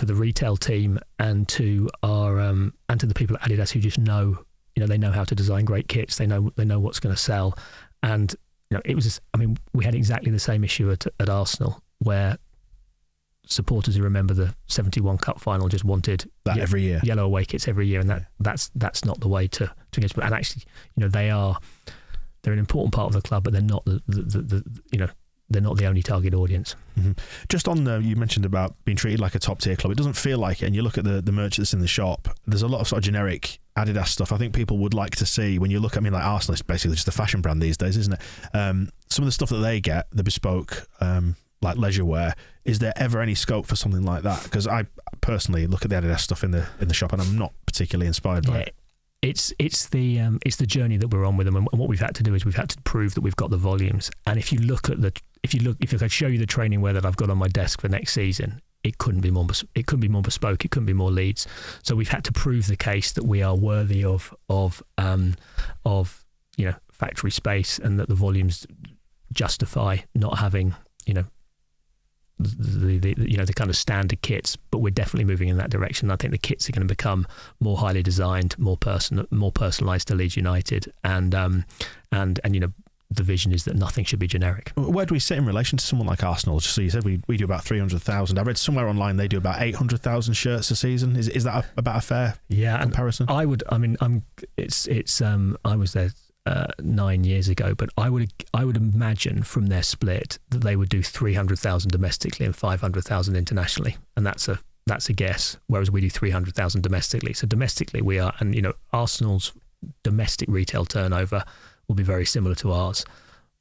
C: retail team and to our and to the people at Adidas who just know. They know how to design great kits. They know what's going to sell, and it was. We had exactly the same issue at Arsenal, where supporters who remember the '71 Cup final just wanted
B: that every year,
C: yellow away kits every year, and that's not the way to engage. And actually, they're an important part of the club, but they're not they're not the only target audience.
B: Mm-hmm. Just on you mentioned about being treated like a top tier club. It doesn't feel like it, and you look at the merch that's in the shop. There's a lot of sort of generic Adidas stuff. I think people would like to see when you look at like Arsenal. It's basically just a fashion brand these days, isn't it? Some of the stuff that they get, the bespoke, like leisure wear. Is there ever any scope for something like that? Because I personally look at the Adidas stuff in the shop, and I'm not particularly inspired by it.
C: It's the journey that we're on with them, and what we've had to do is we've had to prove that we've got the volumes. And if I could show you the training wear that I've got on my desk for next season, it couldn't be more bespoke. It couldn't be more Leeds. So we've had to prove the case that we are worthy of factory space, and that the volumes justify not having the kind of standard kits, but we're definitely moving in that direction. I think the kits are going to become more highly designed, more personalised to Leeds United, and the vision is that nothing should be generic.
B: Where do we sit in relation to someone like Arsenal? Just so you said we do about 300,000. I read somewhere online they do about 800,000 shirts a season. Is that about a fair comparison?
C: I was there 9 years ago, but I would imagine from their split that they would do 300,000 domestically and 500,000 internationally, and that's a guess. Whereas we do 300,000 domestically. So domestically we are, and Arsenal's domestic retail turnover will be very similar to ours.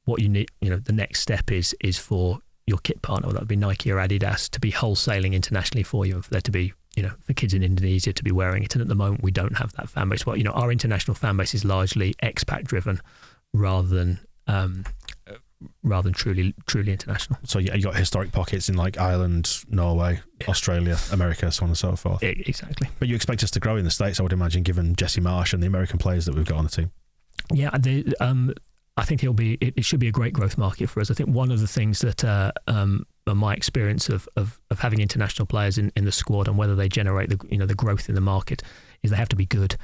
C: What you need, the next step is for your kit partner, whether that be Nike or Adidas, to be wholesaling internationally for you, and for there to be for kids in Indonesia to be wearing it. And at the moment, we don't have that fan base. Well, our international fan base is largely expat driven rather than truly international.
B: So you got historic pockets in like Ireland, Norway, Australia, America, so on and so forth.
C: Exactly.
B: But you expect us to grow in the States, I would imagine, given Jesse Marsh and the American players that we've got on the team.
C: Yeah, I think it should be a great growth market for us. I think one of the things that my experience of having international players in the squad, and whether they generate the growth in the market, is they have to be good.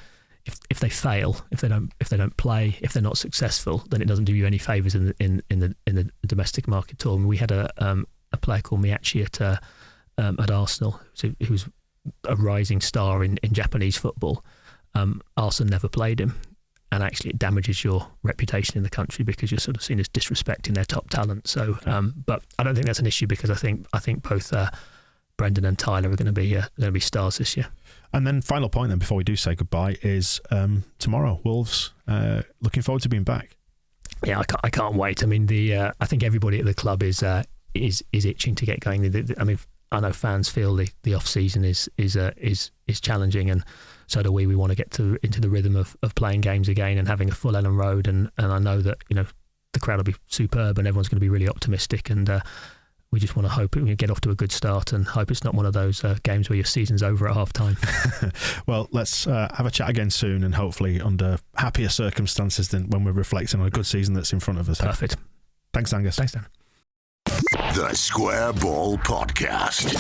C: if they fail, if they don't play, if they're not successful, then it doesn't do you any favours in the domestic market at all. And we had a player called Miyachi at Arsenal, who was a rising star in Japanese football. Arsenal never played him, and actually it damages your reputation in the country because you're sort of seen as disrespecting their top talent. So, but I don't think that's an issue because I think both Brendan and Tyler are going to be stars this year.
B: And then final point then before we do say goodbye is tomorrow, Wolves. Looking forward to being back.
C: Yeah, I can't wait. I mean, I think everybody at the club is itching to get going. I mean, I know fans feel the off season is challenging, and so do we. We want to get into the rhythm of playing games again and having a full Ellen Road. And I know that the crowd will be superb and everyone's going to be really optimistic. And we just want to hope we get off to a good start and hope it's not one of those games where your season's over at half time.
B: Well, let's have a chat again soon and hopefully under happier circumstances than when we're reflecting on a good season that's in front of us.
C: Perfect.
B: Thanks, Angus.
C: Thanks, Dan.
A: The Square Ball Podcast.